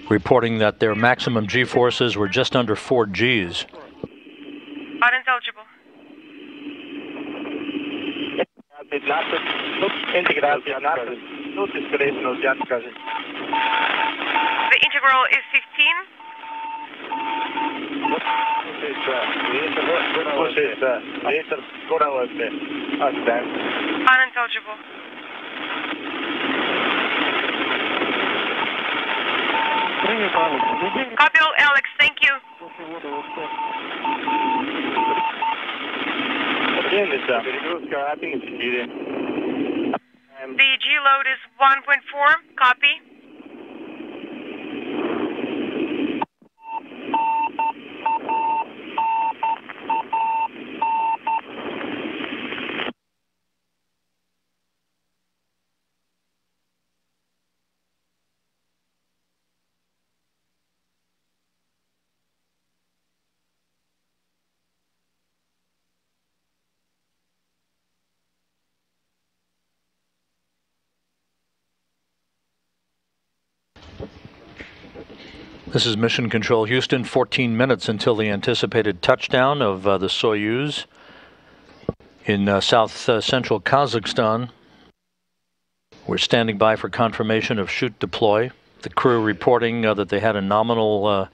reporting that their maximum G-forces were just under 4 Gs. Unintelligible. The integral is 15. Unintelligible. Copy all, Alex. Thank you. The G load is 1.4. Copy. This is Mission Control Houston, 14 minutes until the anticipated touchdown of the Soyuz in south-central Kazakhstan. We're standing by for confirmation of chute deploy. The crew reporting that they had a nominal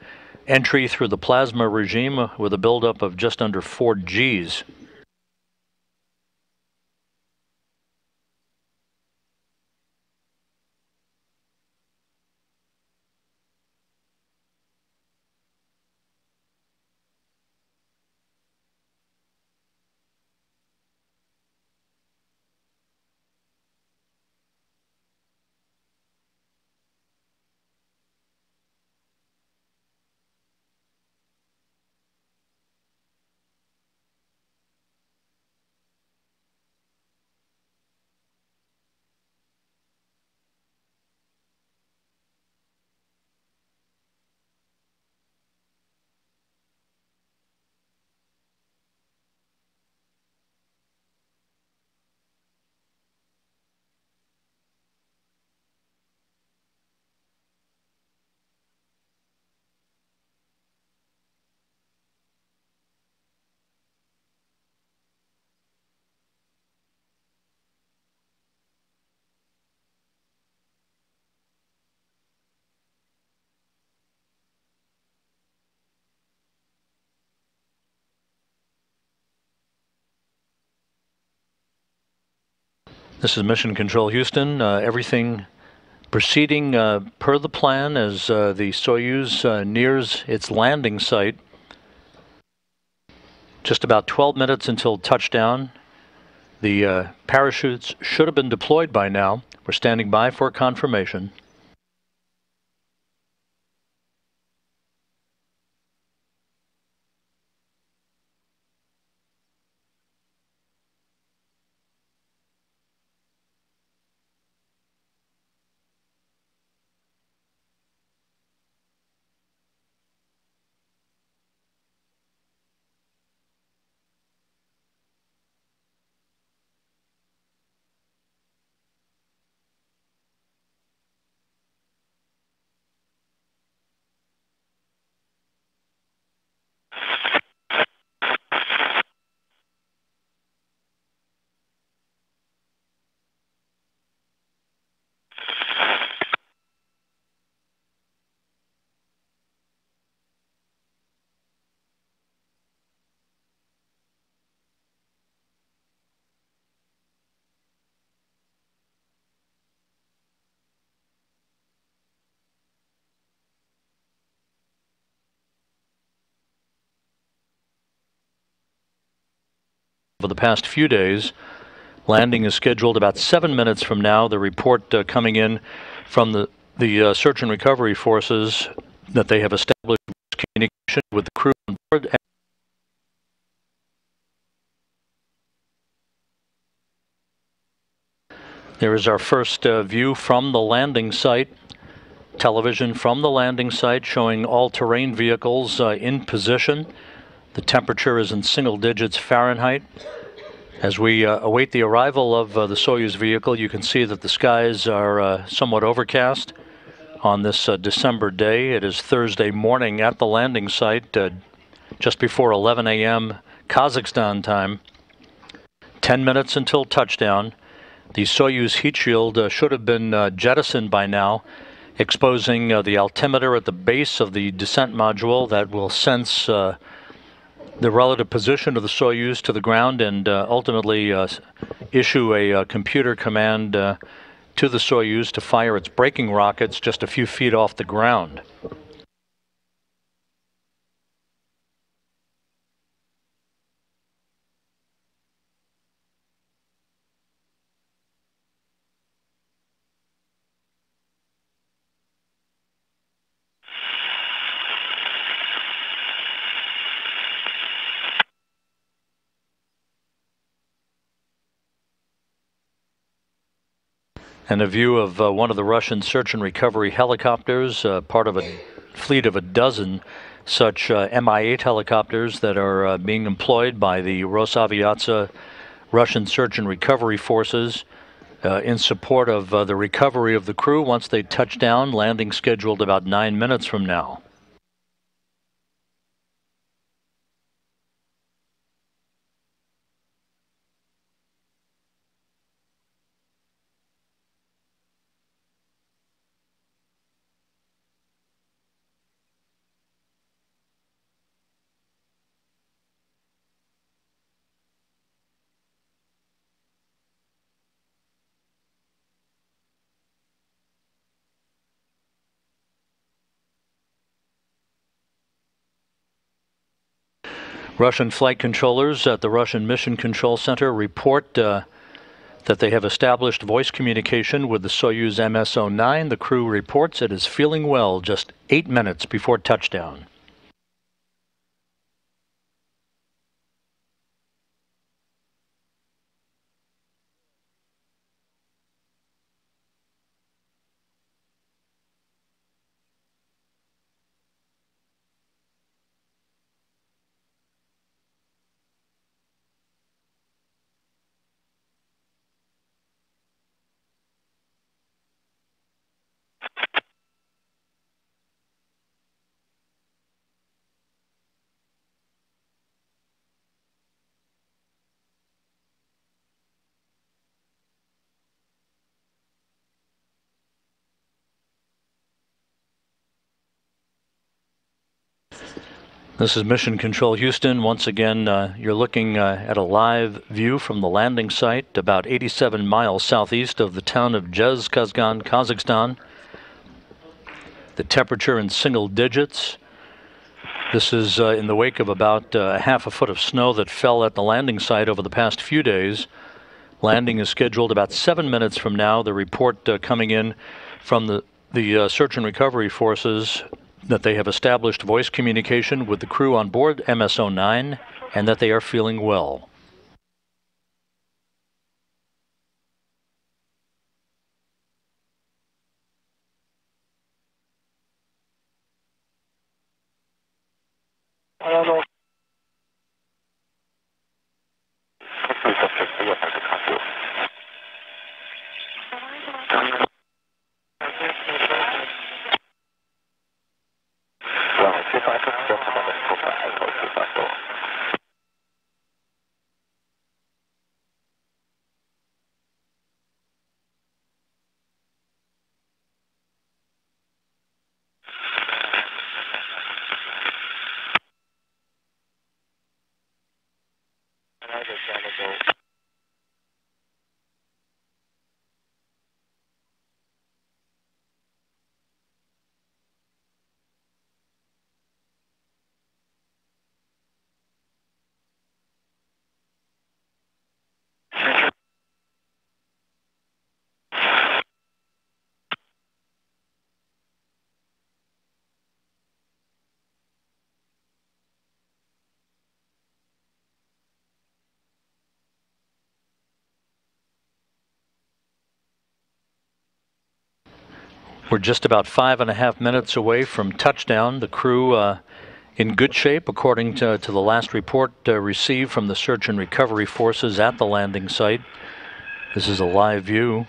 entry through the plasma regime with a buildup of just under 4 Gs. This is Mission Control Houston. Everything proceeding per the plan as the Soyuz nears its landing site. Just about 12 minutes until touchdown. The parachutes should have been deployed by now. We're standing by for confirmation. For the past few days, landing is scheduled about 7 minutes from now. The report coming in from the search and recovery forces that they have established communication with the crew on board. There is our first view from the landing site. Television from the landing site showing all-terrain vehicles in position. The temperature is in single digits Fahrenheit. As we await the arrival of the Soyuz vehicle, you can see that the skies are somewhat overcast on this December day. It is Thursday morning at the landing site, just before 11 a.m. Kazakhstan time. 10 minutes until touchdown. The Soyuz heat shield should have been jettisoned by now, exposing the altimeter at the base of the descent module that will sense the relative position of the Soyuz to the ground and ultimately issue a computer command to the Soyuz to fire its braking rockets just a few feet off the ground. And a view of one of the Russian search and recovery helicopters, part of a fleet of a dozen such Mi-8 helicopters that are being employed by the Rosaviatsia Russian search and recovery forces in support of the recovery of the crew once they touch down, landing scheduled about 9 minutes from now. Russian flight controllers at the Russian Mission Control Center report that they have established voice communication with the Soyuz MS-09. The crew reports it is feeling well just 8 minutes before touchdown. This is Mission Control Houston. Once again, you're looking at a live view from the landing site about 87 miles southeast of the town of Zhezkazgan, Kazakhstan. The temperature in single digits. This is in the wake of about half a foot of snow that fell at the landing site over the past few days. Landing is scheduled about 7 minutes from now. The report coming in from the search and recovery forces that they have established voice communication with the crew on board MS-09 and that they are feeling well. We're just about 5.5 minutes away from touchdown. The crew in good shape, according to the last report received from the search and recovery forces at the landing site. This is a live view.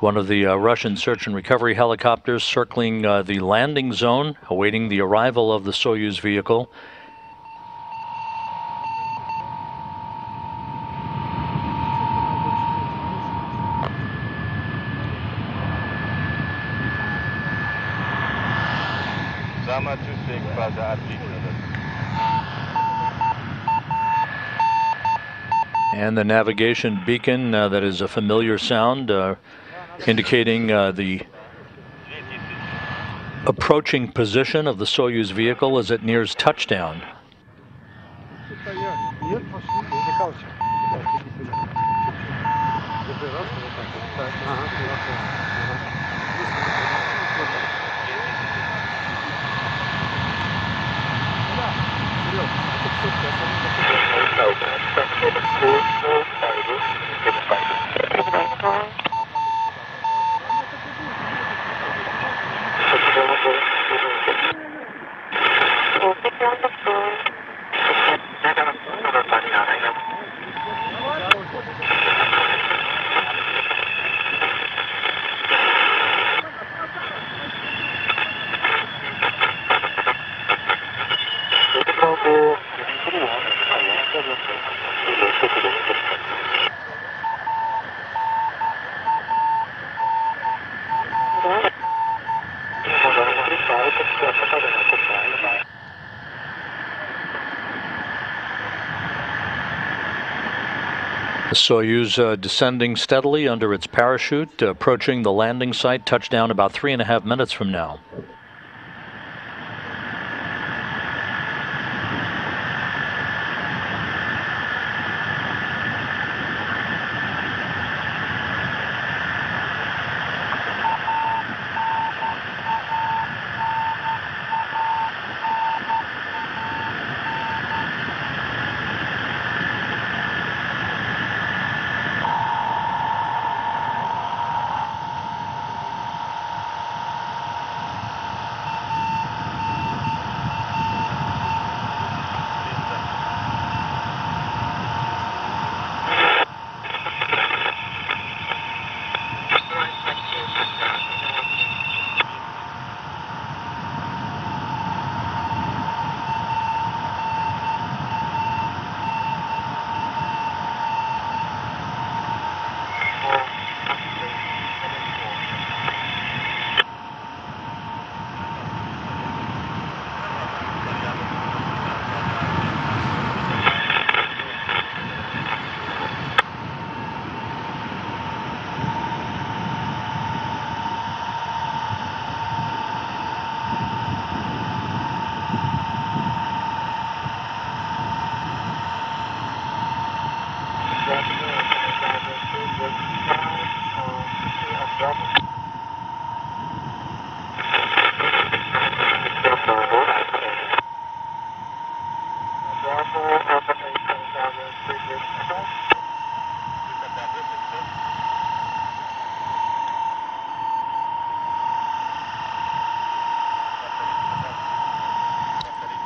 One of the Russian search and recovery helicopters circling the landing zone, awaiting the arrival of the Soyuz vehicle. And the navigation beacon, that is a familiar sound, indicating the approaching position of the Soyuz vehicle as it nears touchdown. The Soyuz descending steadily under its parachute, approaching the landing site, touchdown about 3.5 minutes from now.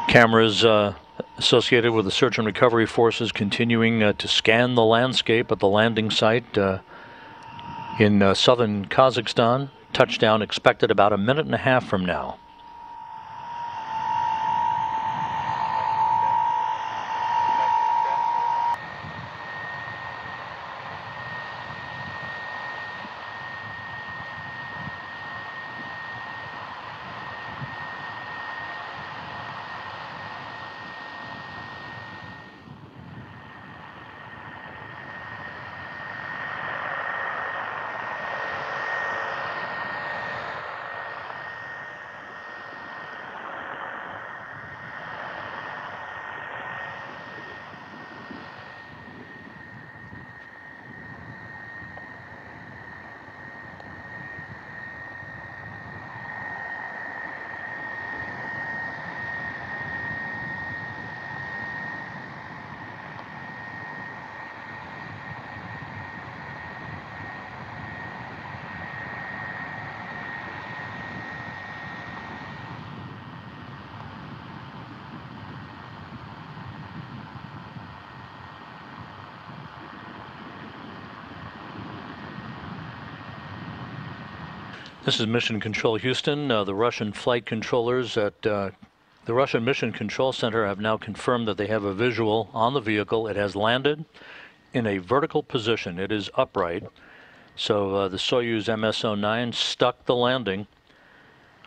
Cameras associated with the search and recovery forces continuing to scan the landscape at the landing site in southern Kazakhstan. Touchdown expected about 1.5 minutes from now. This is Mission Control Houston. The Russian flight controllers at the Russian Mission Control Center have now confirmed that they have a visual on the vehicle. It has landed in a vertical position. It is upright. So the Soyuz MS-09 stuck the landing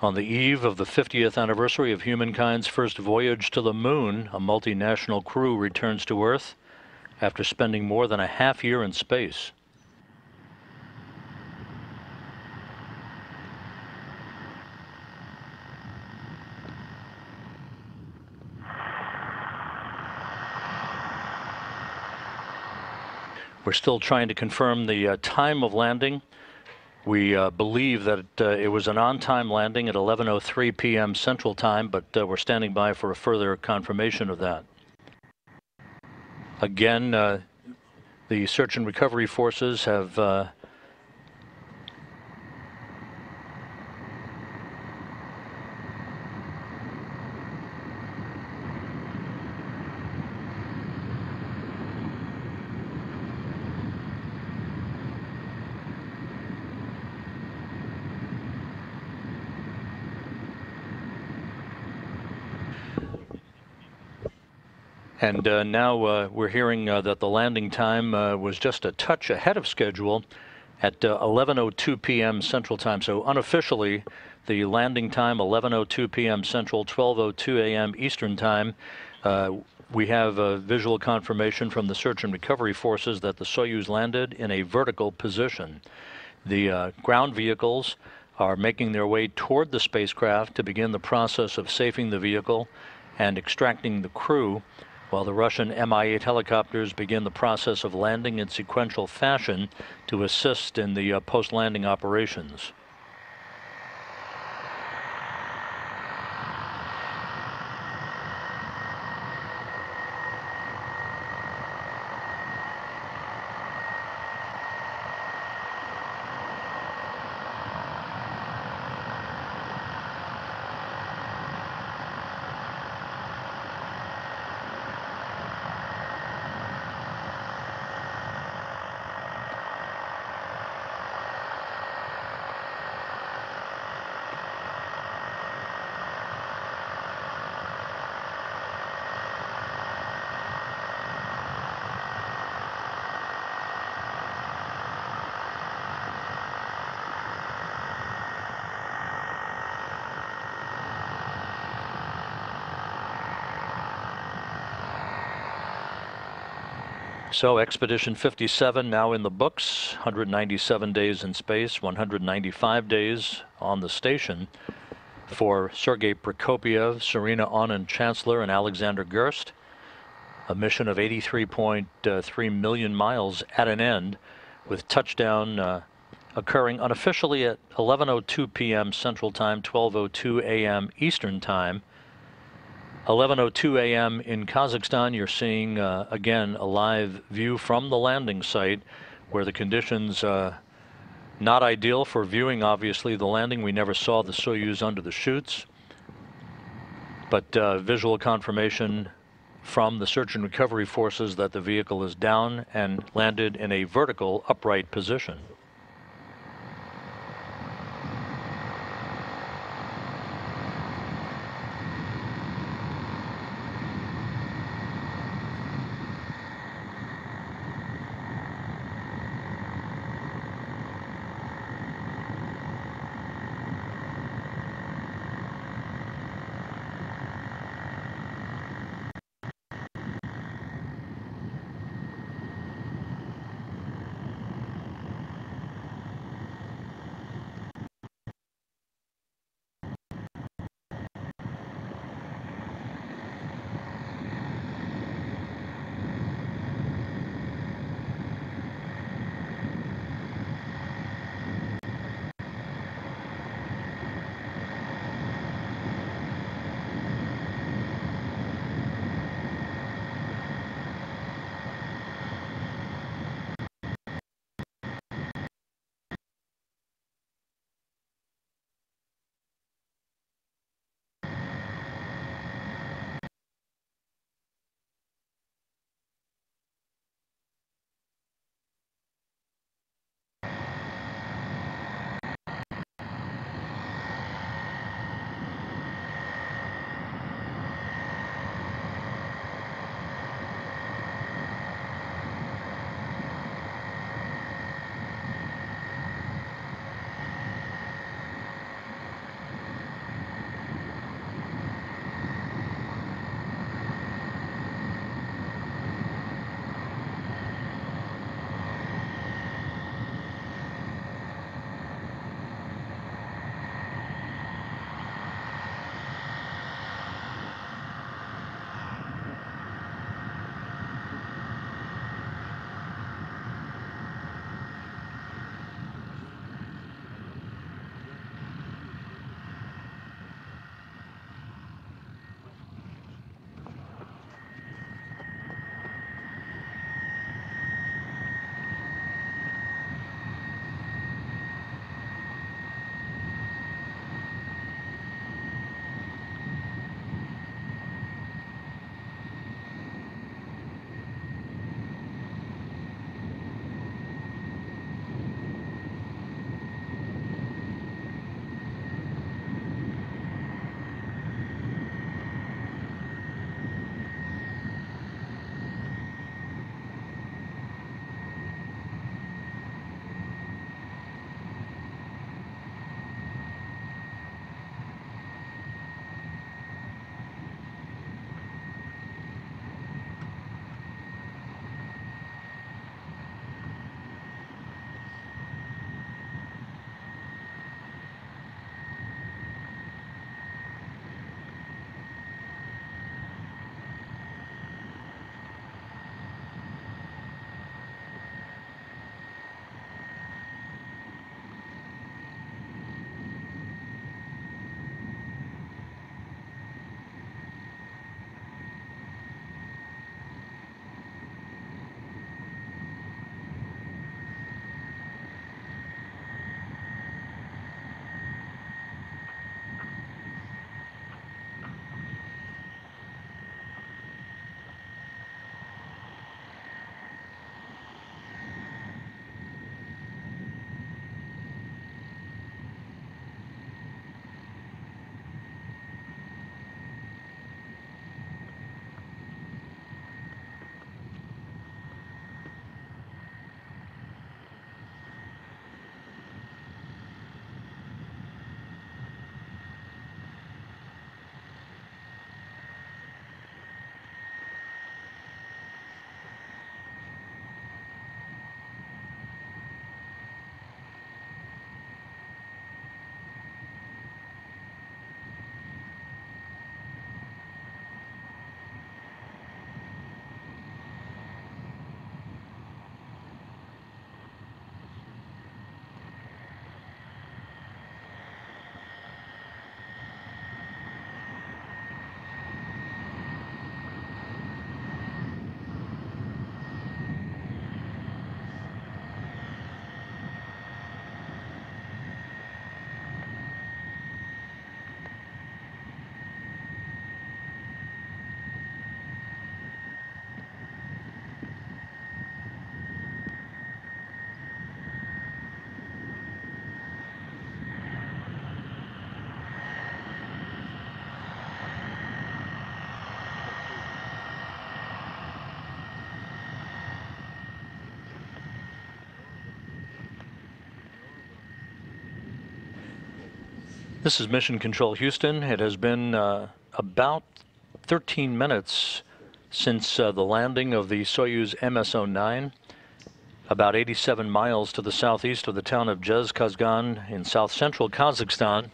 on the eve of the 50th anniversary of humankind's first voyage to the moon. A multinational crew returns to Earth after spending more than a half year in space. We're still trying to confirm the time of landing. We believe that it was an on-time landing at 11:03 p.m. Central Time, but we're standing by for a further confirmation of that. Again, the search and recovery forces have And now we're hearing that the landing time was just a touch ahead of schedule at 11:02 p.m. Central Time. So unofficially, the landing time 11:02 p.m. Central, 12:02 a.m. Eastern Time. We have visual confirmation from the search and recovery forces that the Soyuz landed in a vertical position. The ground vehicles are making their way toward the spacecraft to begin the process of safing the vehicle and extracting the crew, while the Russian Mi-8 helicopters begin the process of landing in sequential fashion to assist in the post-landing operations. So Expedition 57 now in the books, 197 days in space, 195 days on the station for Sergei Prokopyev, Serena Aunin Chancellor, and Alexander Gerst. A mission of 83.3 million miles at an end, with touchdown occurring unofficially at 11:02 p.m. Central Time, 12:02 a.m. Eastern Time. 11:02 a.m. in Kazakhstan. You're seeing again a live view from the landing site, where the conditions not ideal for viewing, obviously, the landing. We never saw the Soyuz under the chutes, but visual confirmation from the search and recovery forces that the vehicle is down and landed in a vertical upright position. This is Mission Control Houston. It has been about 13 minutes since the landing of the Soyuz MS-09, about 87 miles to the southeast of the town of Zhezkazgan in south-central Kazakhstan.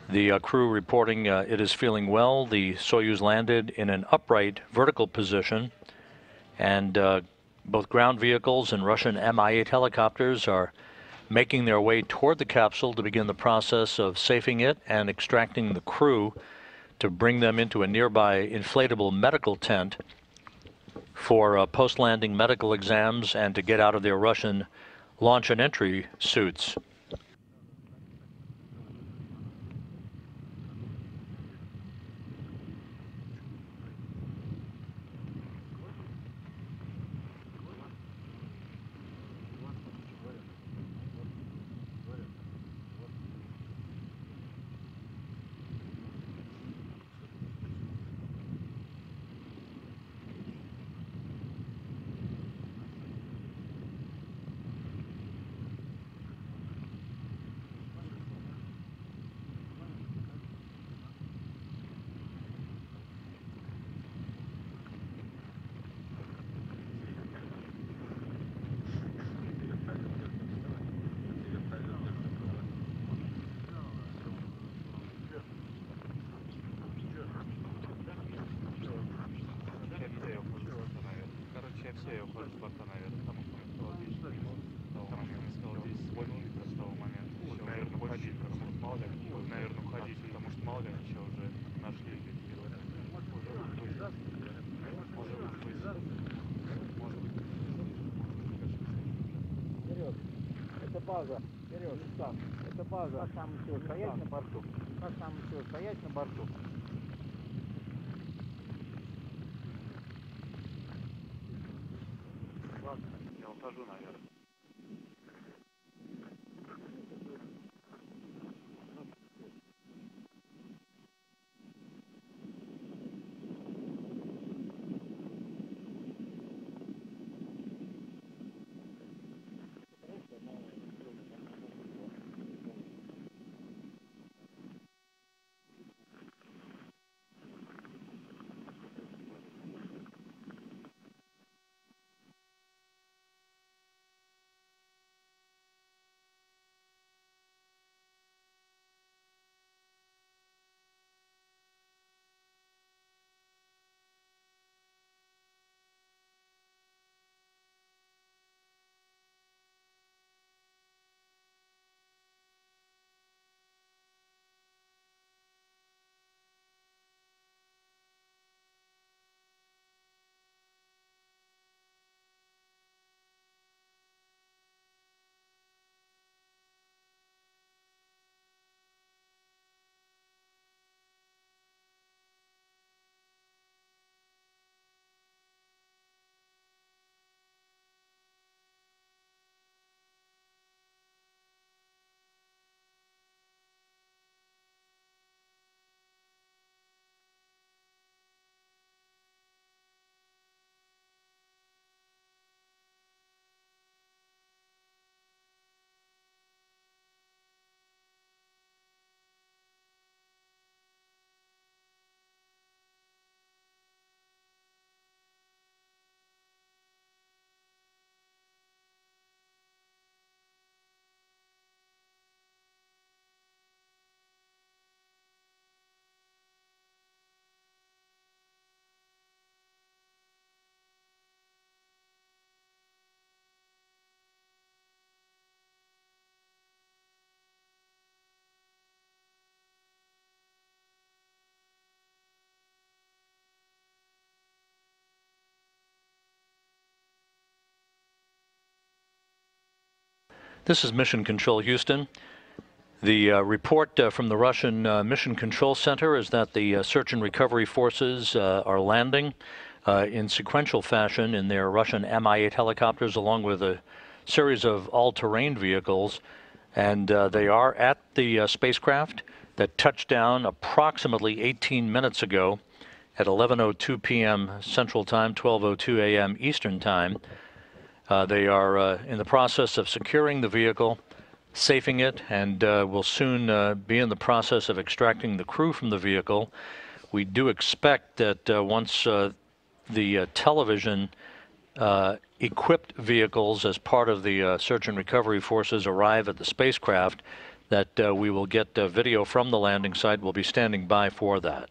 The crew reporting it is feeling well. The Soyuz landed in an upright vertical position, and both ground vehicles and Russian Mi-8 helicopters are making their way toward the capsule to begin the process of safing it and extracting the crew to bring them into a nearby inflatable medical tent for post-landing medical exams and to get out of their Russian launch and entry suits. База, Сереж, сам. Это база. Как там еще стоять на борту? Как там еще стоять на борту? Ладно, я ухожу, наверное. This is Mission Control Houston. The report from the Russian Mission Control Center is that the search and recovery forces are landing in sequential fashion in their Russian Mi-8 helicopters along with a series of all-terrain vehicles, and they are at the spacecraft that touched down approximately 18 minutes ago at 11:02 p.m. Central Time, 12:02 a.m. Eastern Time. They are in the process of securing the vehicle safing it, and will soon be in the process of extracting the crew from the vehicle. We do expect that once the television equipped vehicles as part of the search and recovery forces arrive at the spacecraft, that we will get video from the landing site. We'll be standing by for that.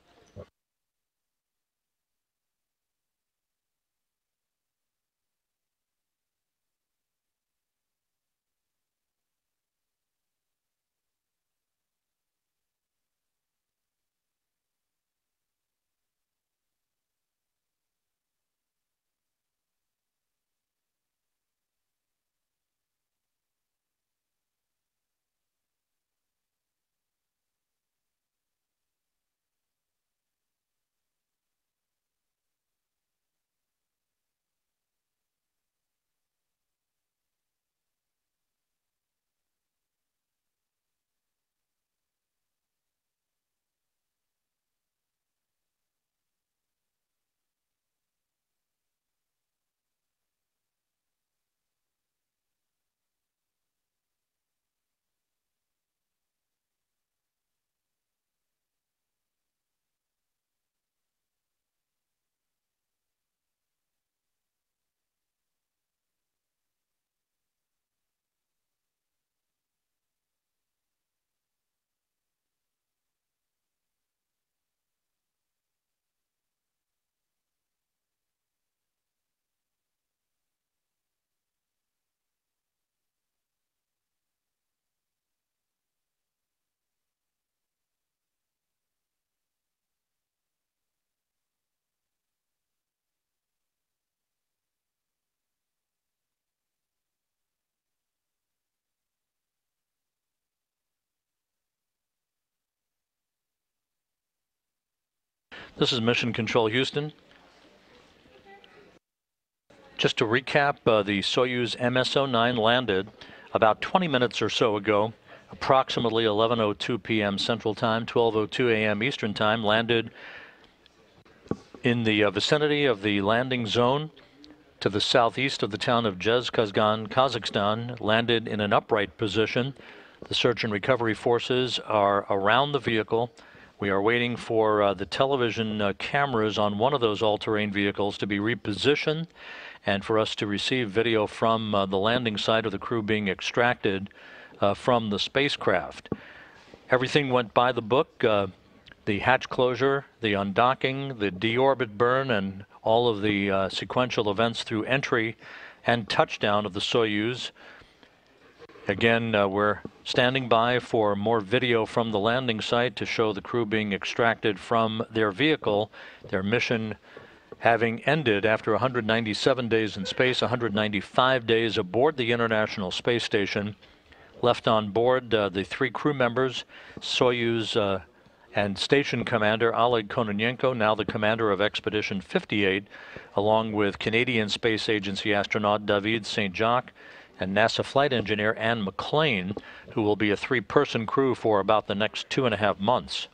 This is Mission Control Houston. Just to recap, the Soyuz MS-09 landed about 20 minutes or so ago, approximately 11:02 p.m. Central Time, 12:02 a.m. Eastern Time, landed in the vicinity of the landing zone to the southeast of the town of Zhezkazgan, Kazakhstan, landed in an upright position. The search and recovery forces are around the vehicle. We are waiting for the television cameras on one of those all-terrain vehicles to be repositioned and for us to receive video from the landing site of the crew being extracted from the spacecraft. Everything went by the book. The hatch closure, the undocking, the deorbit burn, and all of the sequential events through entry and touchdown of the Soyuz. Again, we're standing by for more video from the landing site to show the crew being extracted from their vehicle, their mission having ended after 197 days in space, 195 days aboard the International Space Station. Left on board the 3 crew members, Soyuz and Station Commander Oleg Kononenko, now the commander of Expedition 58, along with Canadian Space Agency astronaut David St. Jacques, and NASA flight engineer Anne McLean, who will be a 3-person crew for about the next 2.5 months.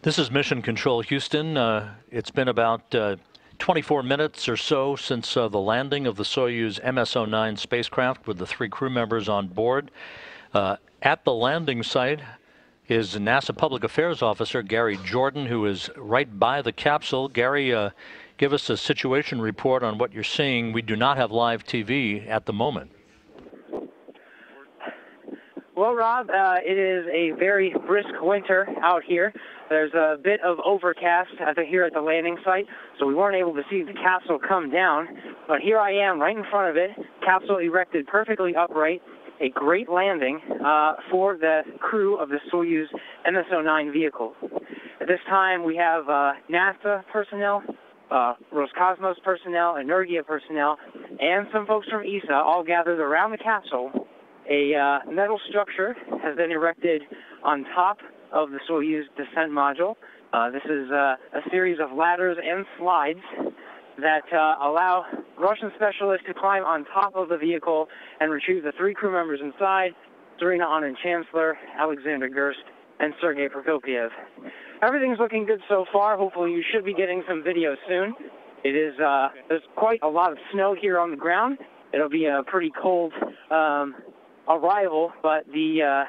This is Mission Control Houston. It's been about 24 minutes or so since the landing of the Soyuz MS-09 spacecraft with the 3 crew members on board. At the landing site is NASA Public Affairs Officer Gary Jordan, who is right by the capsule. Gary, give us a situation report on what you're seeing. We do not have live TV at the moment. Well, Rob, it is a very brisk winter out here. There's a bit of overcast here at the landing site, so we weren't able to see the capsule come down. But here I am right in front of it, capsule erected perfectly upright, a great landing for the crew of the Soyuz MS-09 vehicle. At this time, we have NASA personnel, Roscosmos personnel, Energia personnel, and some folks from ESA all gathered around the capsule. A metal structure has been erected on top of the Soyuz descent module. This is a series of ladders and slides that allow Russian specialists to climb on top of the vehicle and retrieve the 3 crew members inside, Serena Anand Chancellor, Alexander Gerst, and Sergei Prokopiev. Everything's looking good so far. Hopefully you should be getting some video soon. It is, there's quite a lot of snow here on the ground. It'll be a pretty cold arrival, but the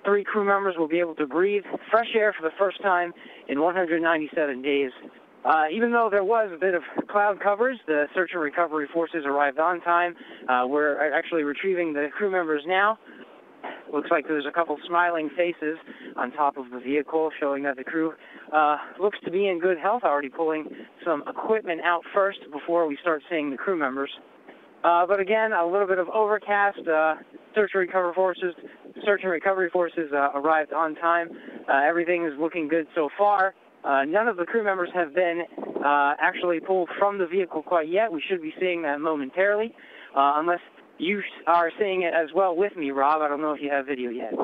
3 crew members will be able to breathe fresh air for the first time in 197 days. Even though there was a bit of cloud coverage, the search and recovery forces arrived on time. We're actually retrieving the crew members now. Looks like there's a couple smiling faces on top of the vehicle, showing that the crew looks to be in good health, already pulling some equipment out first before we start seeing the crew members. But again, a little bit of overcast. Search and recovery forces arrived on time. Everything is looking good so far. None of the crew members have been actually pulled from the vehicle quite yet. We should be seeing that momentarily, unless you are seeing it as well with me, Rob. I don't know if you have video yet.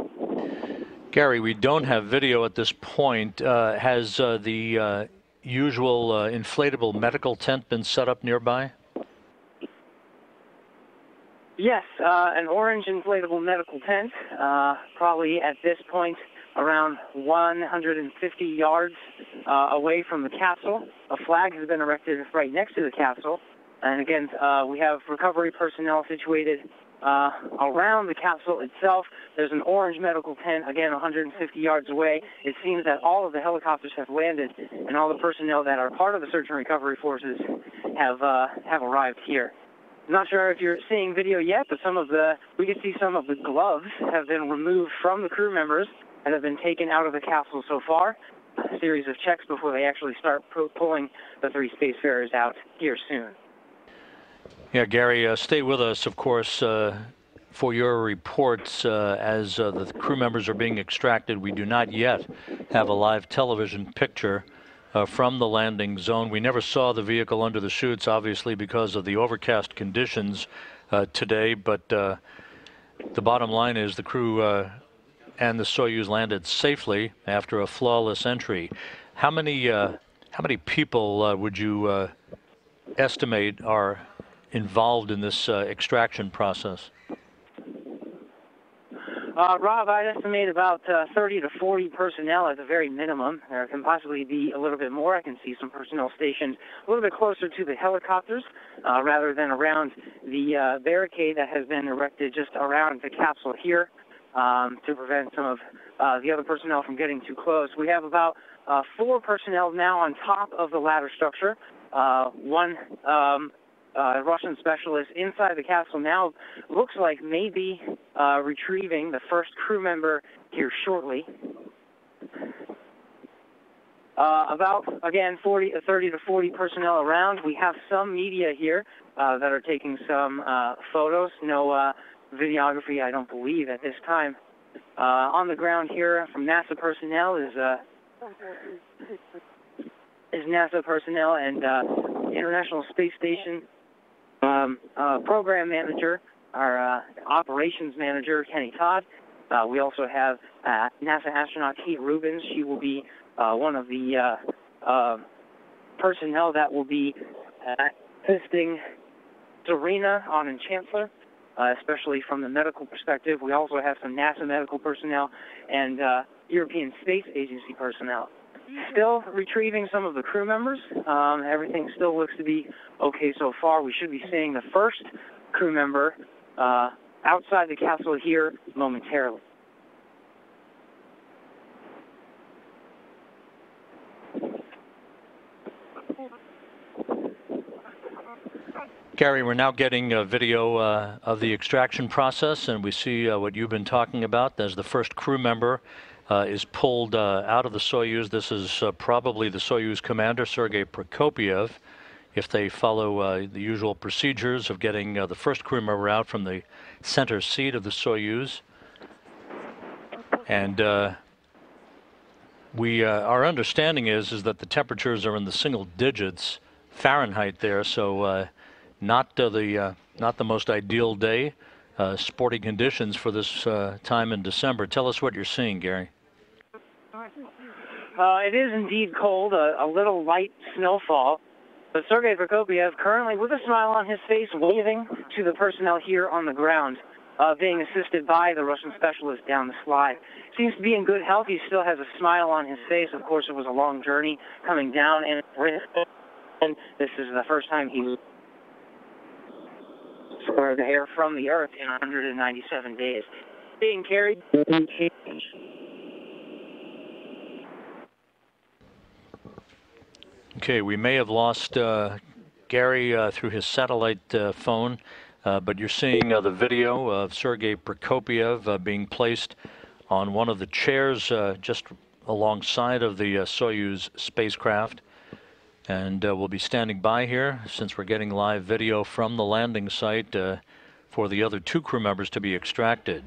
Gary, we don't have video at this point. Has the usual inflatable medical tent been set up nearby? Yes, an orange inflatable medical tent, probably at this point around 150 yards away from the capsule. A flag has been erected right next to the capsule. And again, we have recovery personnel situated around the capsule itself. There's an orange medical tent, again, 150 yards away. It seems that all of the helicopters have landed, and all the personnel that are part of the search and recovery forces have arrived here. I'm not sure if you're seeing video yet, but we can see some of the gloves have been removed from the crew members and have been taken out of the capsule so far. A series of checks before they actually start pulling the 3 spacefarers out here soon. Yeah, Gary, stay with us, of course, for your reports as the crew members are being extracted. We do not yet have a live television picture from the landing zone. We never saw the vehicle under the chutes, obviously, because of the overcast conditions today. But the bottom line is the crew and the Soyuz landed safely after a flawless entry. How many people would you estimate are involved in this extraction process? Rob, I'd estimate about 30 to 40 personnel at the very minimum. There can possibly be a little bit more. I can see some personnel stationed a little bit closer to the helicopters rather than around the barricade that has been erected just around the capsule here to prevent some of the other personnel from getting too close. We have about 4 personnel now on top of the ladder structure. One Russian specialist inside the capsule now looks like maybe retrieving the first crew member here shortly. About, again, 30 to 40 personnel around. We have some media here that are taking some photos. No videography, I don't believe, at this time. On the ground here from NASA personnel is NASA personnel and International Space Station program manager, our operations manager, Kenny Todd. We also have NASA astronaut Kate Rubins. She will be one of the personnel that will be assisting Serena Anand Chancellor, especially from the medical perspective. We also have some NASA medical personnel and European Space Agency personnel. still retrieving some of the crew members. Everything still looks to be okay so far. We should be seeing the first crew member outside the capsule here momentarily. Gary, we're now getting a video of the extraction process, and we see what you've been talking about as the first crew member is pulled out of the Soyuz. This is probably the Soyuz commander, Sergei Prokopyev, if they follow the usual procedures of getting the first crew member out from the center seat of the Soyuz. And our understanding is that the temperatures are in the single digits Fahrenheit there, so not the most ideal day, sporty conditions for this time in December. Tell us what you're seeing, Gary. It is indeed cold, a little light snowfall. But Sergei Prokopyev, currently with a smile on his face, waving to the personnel here on the ground, being assisted by the Russian specialist down the slide. Seems to be in good health. He still has a smile on his face. Of course, it was a long journey coming down, and this is the first time he's squared the air from the Earth in 197 days. Being carried. Okay, we may have lost Gary through his satellite phone, but you're seeing the video of Sergei Prokopyev being placed on one of the chairs just alongside of the Soyuz spacecraft. And we'll be standing by here since we're getting live video from the landing site for the other two crew members to be extracted.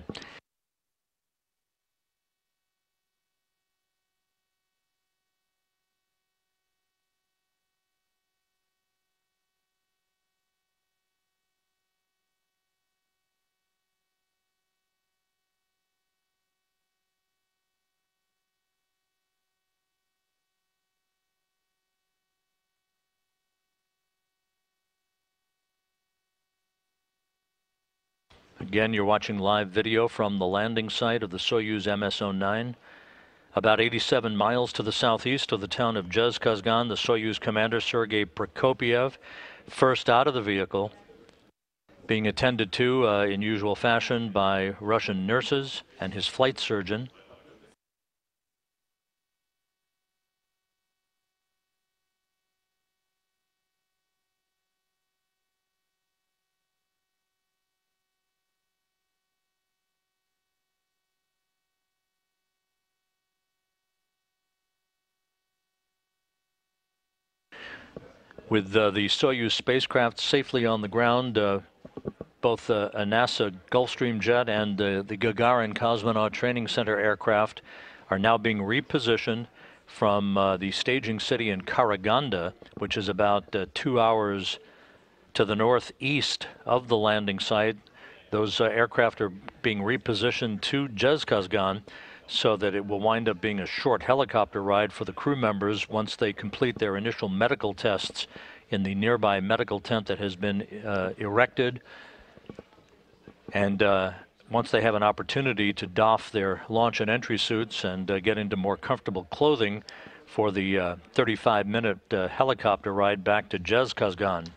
Again, you're watching live video from the landing site of the Soyuz MS-09. About 87 miles to the southeast of the town of Zhezkazgan, the Soyuz commander, Sergei Prokopyev, first out of the vehicle, being attended to in usual fashion by Russian nurses and his flight surgeon. With the Soyuz spacecraft safely on the ground, both a NASA Gulfstream jet and the Gagarin Cosmonaut Training Center aircraft are now being repositioned from the staging city in Karaganda, which is about 2 hours to the northeast of the landing site. Those aircraft are being repositioned to Zhezkazgan so that it will wind up being a short helicopter ride for the crew members once they complete their initial medical tests in the nearby medical tent that has been erected. And once they have an opportunity to doff their launch and entry suits and get into more comfortable clothing for the 35-minute helicopter ride back to Zhezkazgan.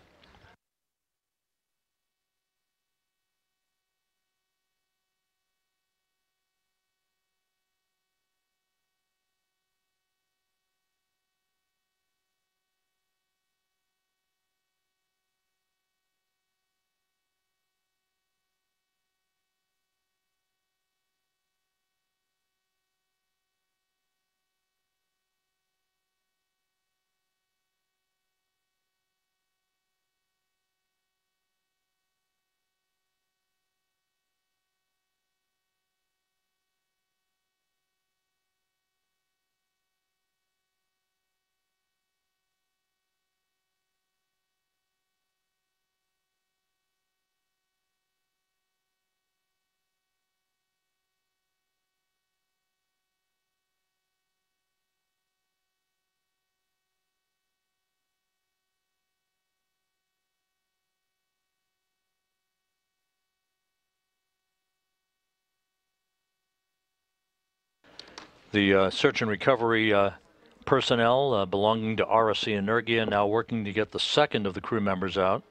The search and recovery personnel belonging to RSC Energia now working to get the second of the crew members out.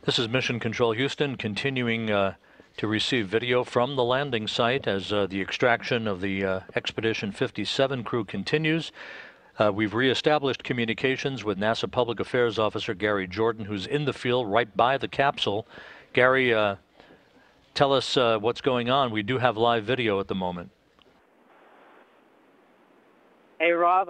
This is Mission Control Houston, continuing to receive video from the landing site as the extraction of the Expedition 57 crew continues. We've reestablished communications with NASA Public Affairs Officer Gary Jordan, who's in the field right by the capsule. Gary, tell us what's going on. We do have live video at the moment. Hey, Rob,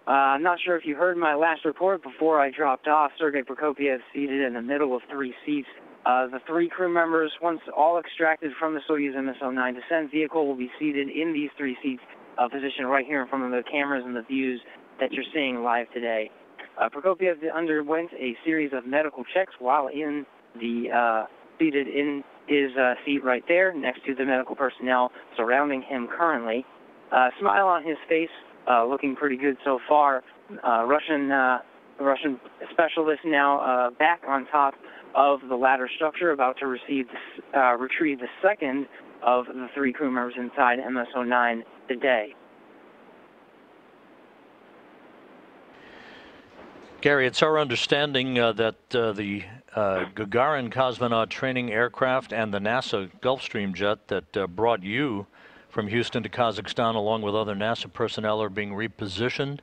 I'm not sure if you heard my last report before I dropped off. Sergei Prokopiev seated in the middle of 3 seats. The 3 crew members, once all extracted from the Soyuz MS-09 descent vehicle, will be seated in these 3 seats, positioned right here in front of the cameras and the views that you're seeing live today. Prokopiev underwent a series of medical checks while in the seated in his seat right there, next to the medical personnel surrounding him currently. Smile on his face. Looking pretty good so far. Russian specialist now back on top of the ladder structure, about to retrieve the second of the 3 crew members inside MS-09 today. Gary, it's our understanding that the Gagarin cosmonaut training aircraft and the NASA Gulfstream jet that brought you from Houston to Kazakhstan, along with other NASA personnel, are being repositioned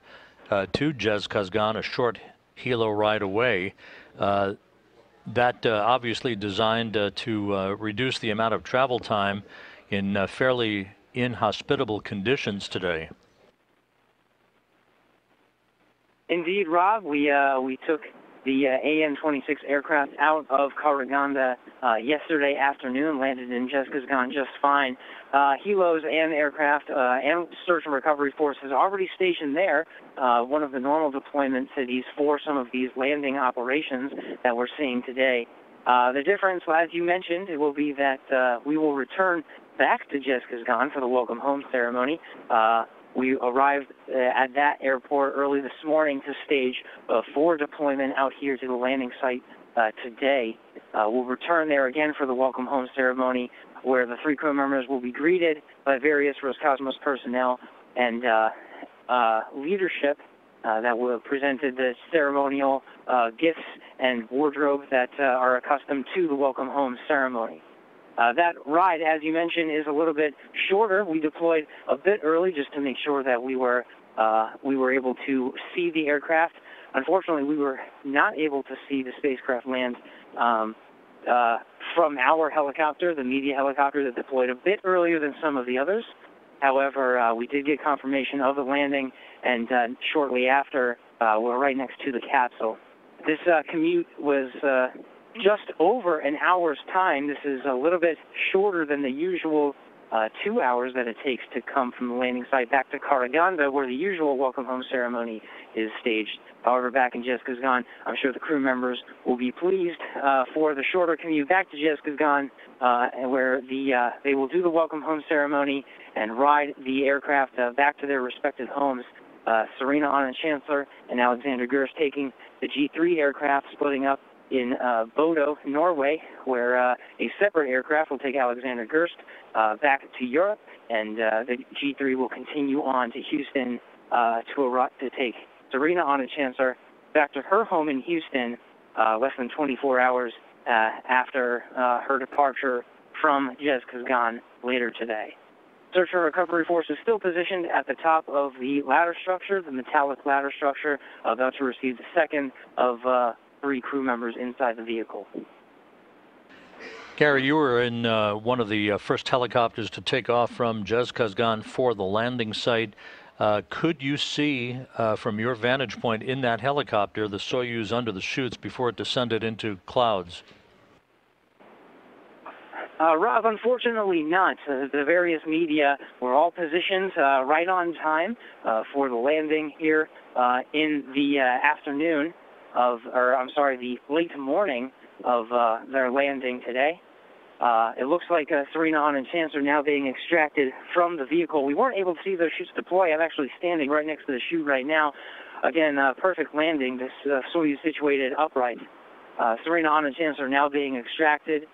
to Zhezkazgan, a short helo ride away. That obviously designed to reduce the amount of travel time in fairly inhospitable conditions today. Indeed, Rob, we took the AN-26 aircraft out of Karaganda yesterday afternoon, landed in Zhezkazgan just fine. Helos and aircraft and search and recovery forces already stationed there, one of the normal deployment cities for some of these landing operations that we're seeing today. The difference, as you mentioned, it will be that we will return back to Zhezkazgan for the welcome home ceremony. We arrived at that airport early this morning to stage for deployment out here to the landing site today. We'll return there again for the welcome home ceremony, where the 3 crew members will be greeted by various Roscosmos personnel and leadership that will have presented the ceremonial gifts and wardrobe that are accustomed to the welcome home ceremony. That ride, as you mentioned, is a little bit shorter. We deployed a bit early just to make sure that we were able to see the aircraft. Unfortunately, we were not able to see the spacecraft land from our helicopter, the media helicopter that deployed a bit earlier than some of the others. However, we did get confirmation of the landing, and shortly after, we're right next to the capsule. This commute was just over an hour's time. This is a little bit shorter than the usual 2 hours that it takes to come from the landing site back to Karaganda, where the usual welcome home ceremony is staged. However, back in Zhezkazgan, I'm sure the crew members will be pleased for the shorter commute back to Zhezkazgan, where they will do the welcome home ceremony and ride the aircraft back to their respective homes. Serena Anna Chancellor and Alexander Gerst taking the G3 aircraft, splitting up in Bodo, Norway, where a separate aircraft will take Alexander Gerst back to Europe, and the G3 will continue on to Houston to take Serena Anna Chancellor back to her home in Houston less than 24 hours after her departure from Zhezkazgan later today. Search and recovery force is still positioned at the top of the ladder structure, the metallic ladder structure, about to receive the second of 3 crew members inside the vehicle. Gary, you were in one of the first helicopters to take off from Zhezkazgan for the landing site. Could you see, from your vantage point in that helicopter, the Soyuz under the chutes before it descended into clouds? Rob, unfortunately not. The various media were all positioned right on time for the landing here in the afternoon of, or I'm sorry, the late morning of their landing today. It looks like Serena and Chance are now being extracted from the vehicle. We weren't able to see those chutes deploy. I'm actually standing right next to the chute right now. Again, perfect landing. This Soyuz situated upright. Serena and Chance are now being extracted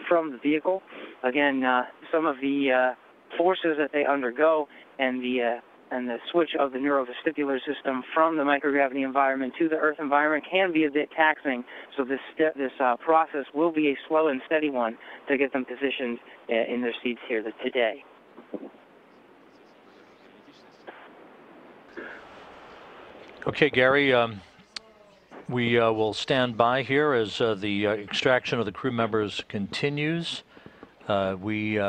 from the vehicle. Again, some of the forces that they undergo and the switch of the neurovestibular system from the microgravity environment to the Earth environment can be a bit taxing. So this process will be a slow and steady one to get them positioned in their seats here today. Okay, Gary. We will stand by here as the extraction of the crew members continues. We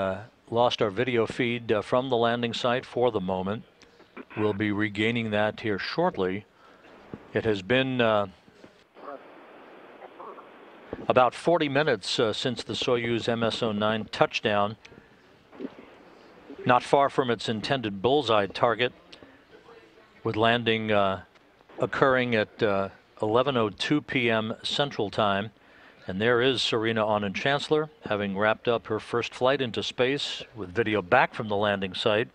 lost our video feed from the landing site for the moment. We'll be regaining that here shortly. It has been about 40 minutes since the Soyuz MS-09 touchdown, not far from its intended bullseye target, with landing occurring at 11:02 p.m. Central Time. And there is Serena Auñón-Chancellor, having wrapped up her first flight into space with video back from the landing site.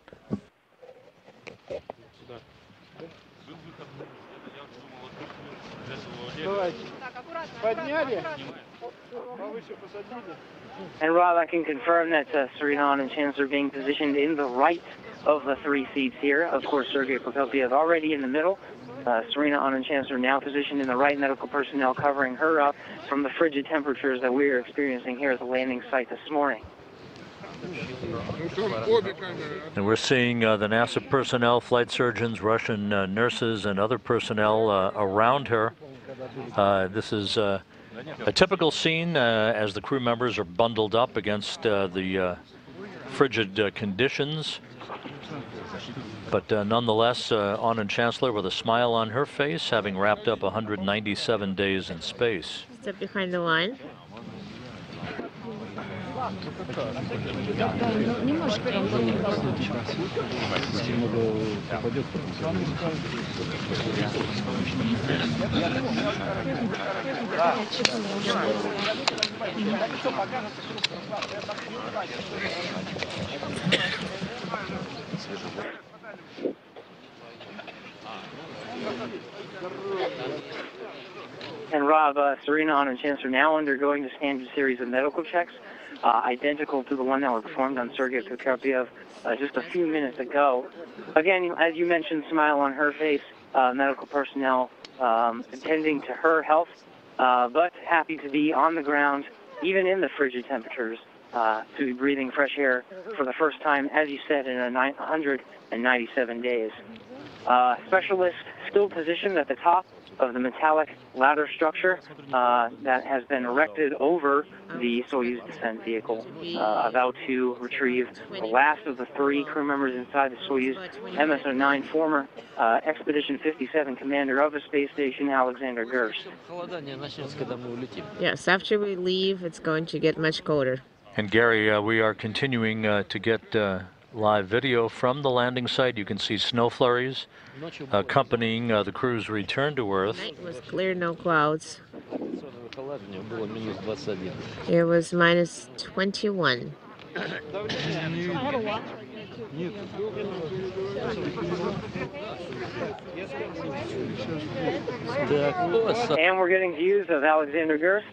And Rob, I can confirm that Serena Auñón-Chancellor are being positioned in the right of the three seats here. Of course, Sergei Prokopiev already in the middle. Serena Auñón-Chancellor now positioned in the right, medical personnel covering her up from the frigid temperatures that we are experiencing here at the landing site this morning. And we're seeing the NASA personnel, flight surgeons, Russian nurses, and other personnel around her. This is a typical scene as the crew members are bundled up against the frigid conditions. But nonetheless, Auñón-Chancellor with a smile on her face, having wrapped up 197 days in space. Step behind the line. And Rob, Serena Auñón-Chancellor now undergoing the standard series of medical checks, identical to the one that were performed on Sergei Prokopiev just a few minutes ago. Again, as you mentioned, smile on her face, medical personnel attending to her health, but happy to be on the ground, even in the frigid temperatures, to be breathing fresh air for the first time, as you said, in 197 days. Specialist still positioned at the top of the metallic ladder structure that has been erected over the Soyuz descent vehicle, about to retrieve the last of the three crew members inside the Soyuz MS-09, former Expedition 57 commander of the space station, Alexander Gerst. Yes, after we leave, it's going to get much colder. And Gary, we are continuing to get live video from the landing site. You can see snow flurries accompanying the crew's return to Earth. Night was clear, no clouds. It was minus 21. And we're getting views of Alexander Gerst.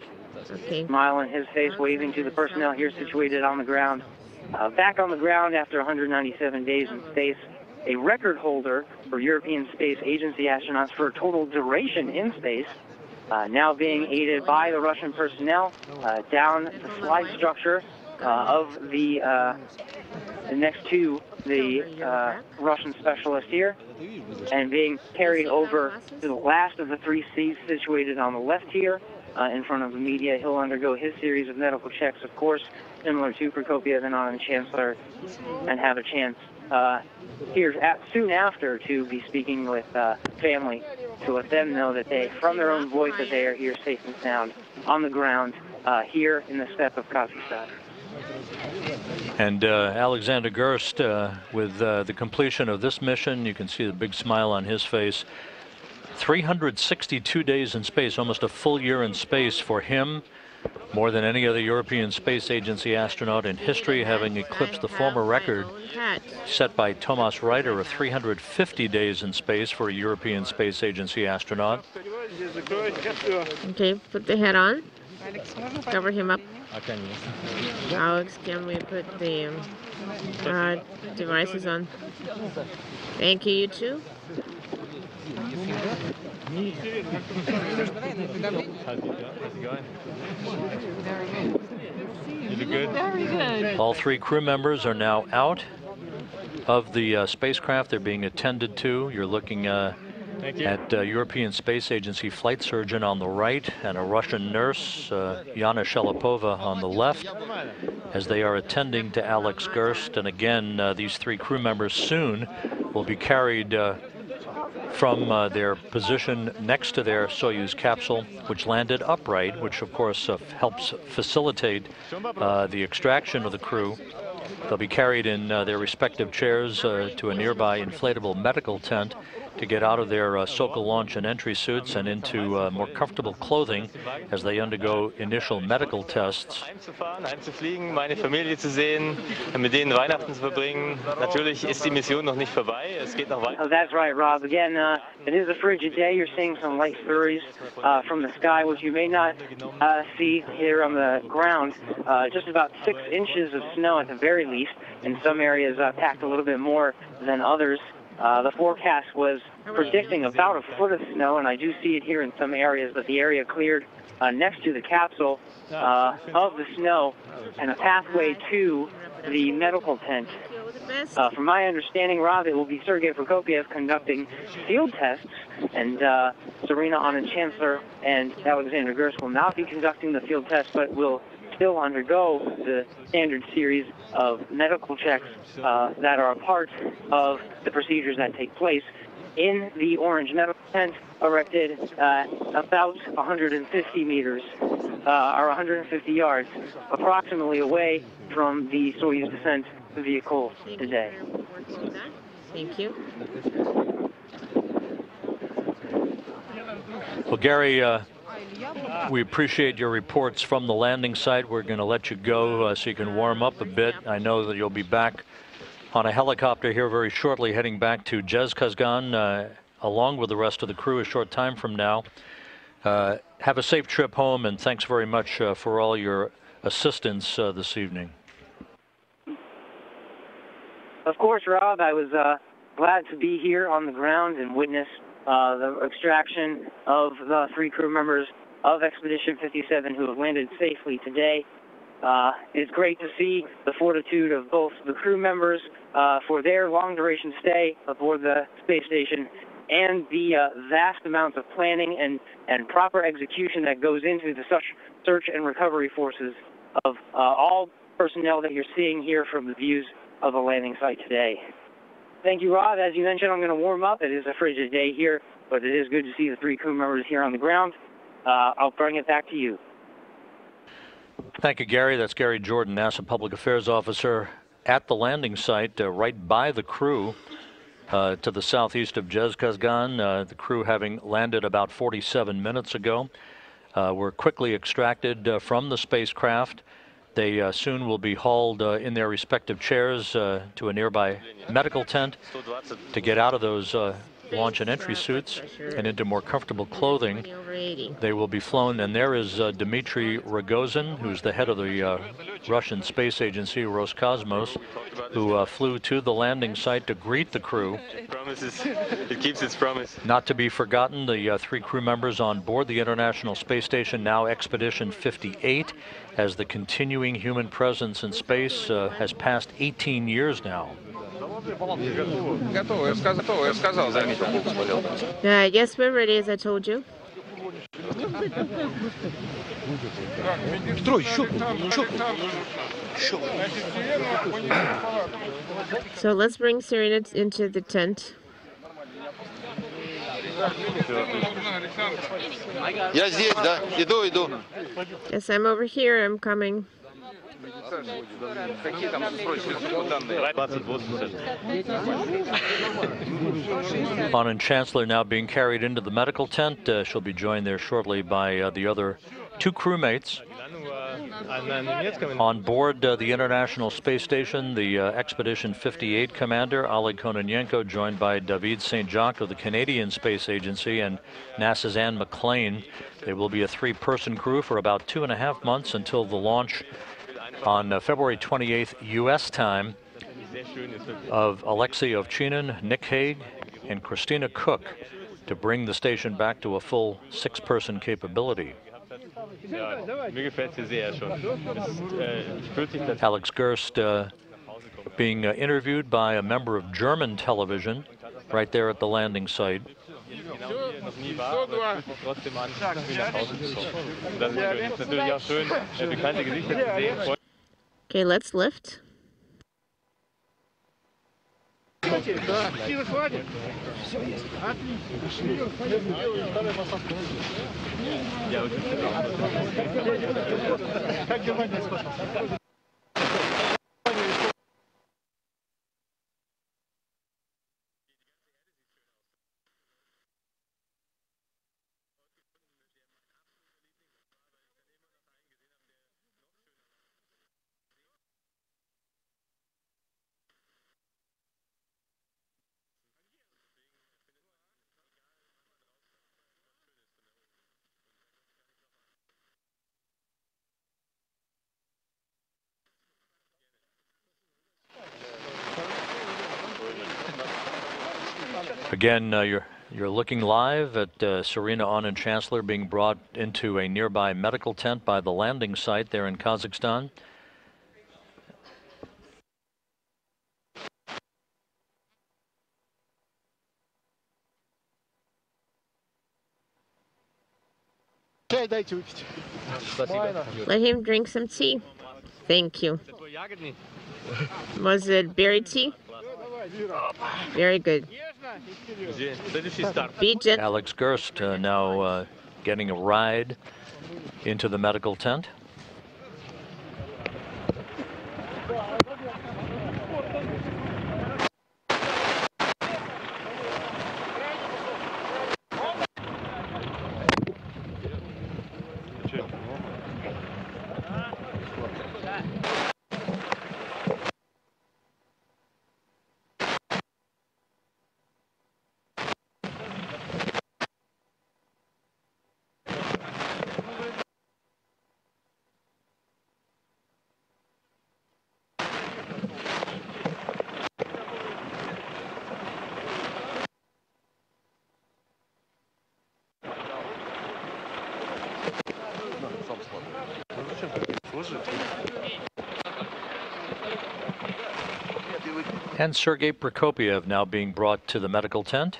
Okay. Smile on his face, waving to the personnel here situated on the ground. Back on the ground after 197 days in space, a record holder for European Space Agency astronauts for total duration in space, now being aided by the Russian personnel down the slide structure of the next to the Russian specialist here, and being carried over to the last of the three seats situated on the left here in front of the media. He'll undergo his series of medical checks, of course, similar to Prokopiev and Auñón-Chancellor, and have a chance here soon after to be speaking with family to let them know that they, from their own voice, that they are here safe and sound on the ground here in the steppe of Kazakhstan. And Alexander Gerst, with the completion of this mission, you can see the big smile on his face. 362 days in space, almost a full year in space for him. More than any other European Space Agency astronaut in history, having eclipsed the former record set by Thomas Reiter of 350 days in space for a European Space Agency astronaut. Okay, put the head on. Cover him up. Alex, can we put the devices on? Thank you, you too. Very good. All three crew members are now out of the spacecraft. They're being attended to. You're looking at European Space Agency flight surgeon on the right and a Russian nurse, Yana Shelipova, on the left, as they are attending to Alex Gerst. And again, these three crew members soon will be carried from their position next to their Soyuz capsule, which landed upright, which of course helps facilitate the extraction of the crew. They'll be carried in their respective chairs to a nearby inflatable medical tent to get out of their Sokol launch and entry suits and into more comfortable clothing as they undergo initial medical tests. Heimzufliegen, meine Familie zu sehen, mit denen Weihnachten zu verbringen. Natürlich ist die Mission noch nicht vorbei. Es geht noch weiter. Oh, that's right, Rob. Again, it is a frigid day. You're seeing some light flurries from the sky, which you may not see here on the ground. Just about 6 inches of snow at the very least. In some areas, packed a little bit more than others. The forecast was predicting about a foot of snow, and I do see it here in some areas, but the area cleared next to the capsule of the snow and a pathway to the medical tent. From my understanding, Rob, it will be Sergei Prokopyev conducting field tests, and Serena Anand-Chancellor and Alexander Gerst will not be conducting the field tests, but will still undergo the standard series of medical checks that are a part of the procedures that take place in the orange medical tent erected about 150 meters or 150 yards approximately away from the Soyuz descent vehicle today. Thank you. Well, Gary, we appreciate your reports from the landing site. We're going to let you go so you can warm up a bit. I know that you'll be back on a helicopter here very shortly, heading back to Zhezkazgan along with the rest of the crew a short time from now. Have a safe trip home, and thanks very much for all your assistance this evening. Of course, Rob, I was glad to be here on the ground and witness the extraction of the 3 crew members of Expedition 57 who have landed safely today. It's great to see the fortitude of both the crew members for their long-duration stay aboard the space station and the vast amounts of planning and proper execution that goes into the search and recovery forces of all personnel that you're seeing here from the views of the landing site today. Thank you, Rob. As you mentioned, I'm going to warm up. It is a frigid day here, but it is good to see the 3 crew members here on the ground. I'll bring it back to you. Thank you, Gary. That's Gary Jordan, NASA Public Affairs Officer at the landing site, right by the crew to the southeast of Zhezkazgan. The crew having landed about 47 minutes ago. Were quickly extracted from the spacecraft. They soon will be hauled in their respective chairs to a nearby medical tent to get out of those launch and entry suits and into more comfortable clothing. They will be flown, and there is Dmitry Rogozin, who's the head of the Russian Space Agency, Roscosmos, who flew to the landing site to greet the crew. It keeps its promise. Not to be forgotten, the 3 crew members on board the International Space Station, now Expedition 58, as the continuing human presence in space has passed 18 years now. Yes, we're ready, as I told you. So let's bring Serena into the tent. Я здесь, да. Иду. Yes, I'm over here. I'm coming. On Chancellor now being carried into the medical tent. She'll be joined there shortly by the other two crewmates. On board the International Space Station, the Expedition 58 commander, Oleg Kononenko, joined by David St. Jacques of the Canadian Space Agency and NASA's Anne McClain. They will be a three-person crew for about 2.5 months until the launch on February 28th U.S. time of Alexei Ovchinin, Nick Hague, and Christina Cook to bring the station back to a full 6-person capability. Alex Gerst being interviewed by a member of German television right there at the landing site. Okay, let's lift. Again, you're looking live at Serena Aunan Chancellor being brought into a nearby medical tent by the landing site there in Kazakhstan. Let him drink some tea. Thank you. Was it berry tea? Very good. Alex Gerst now getting a ride into the medical tent. And Sergei Prokopiev now being brought to the medical tent.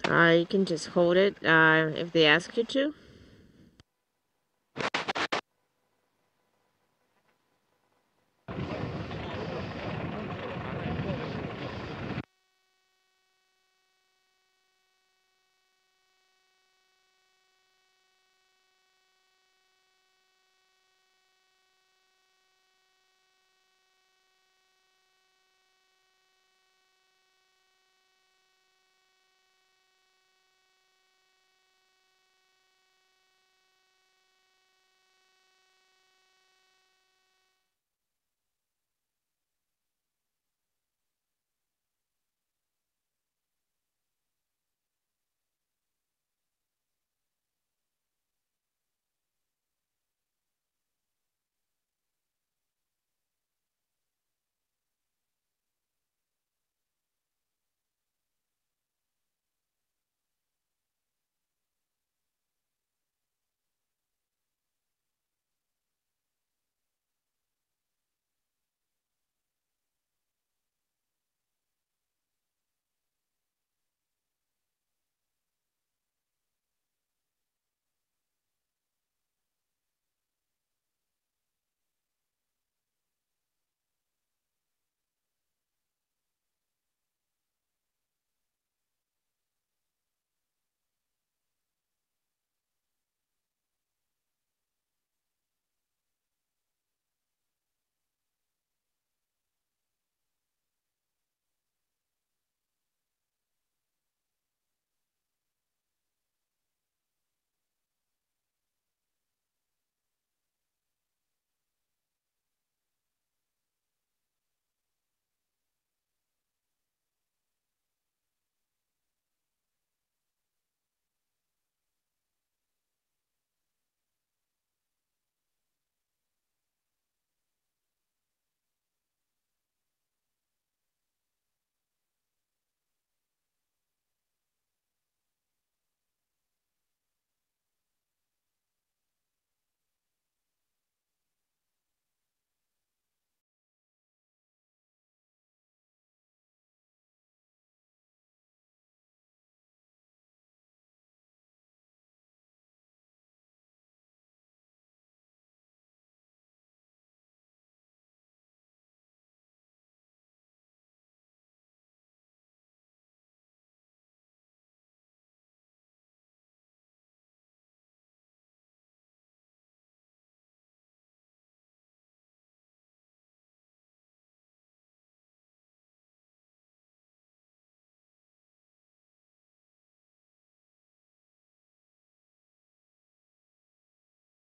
You can just hold it if they ask you to.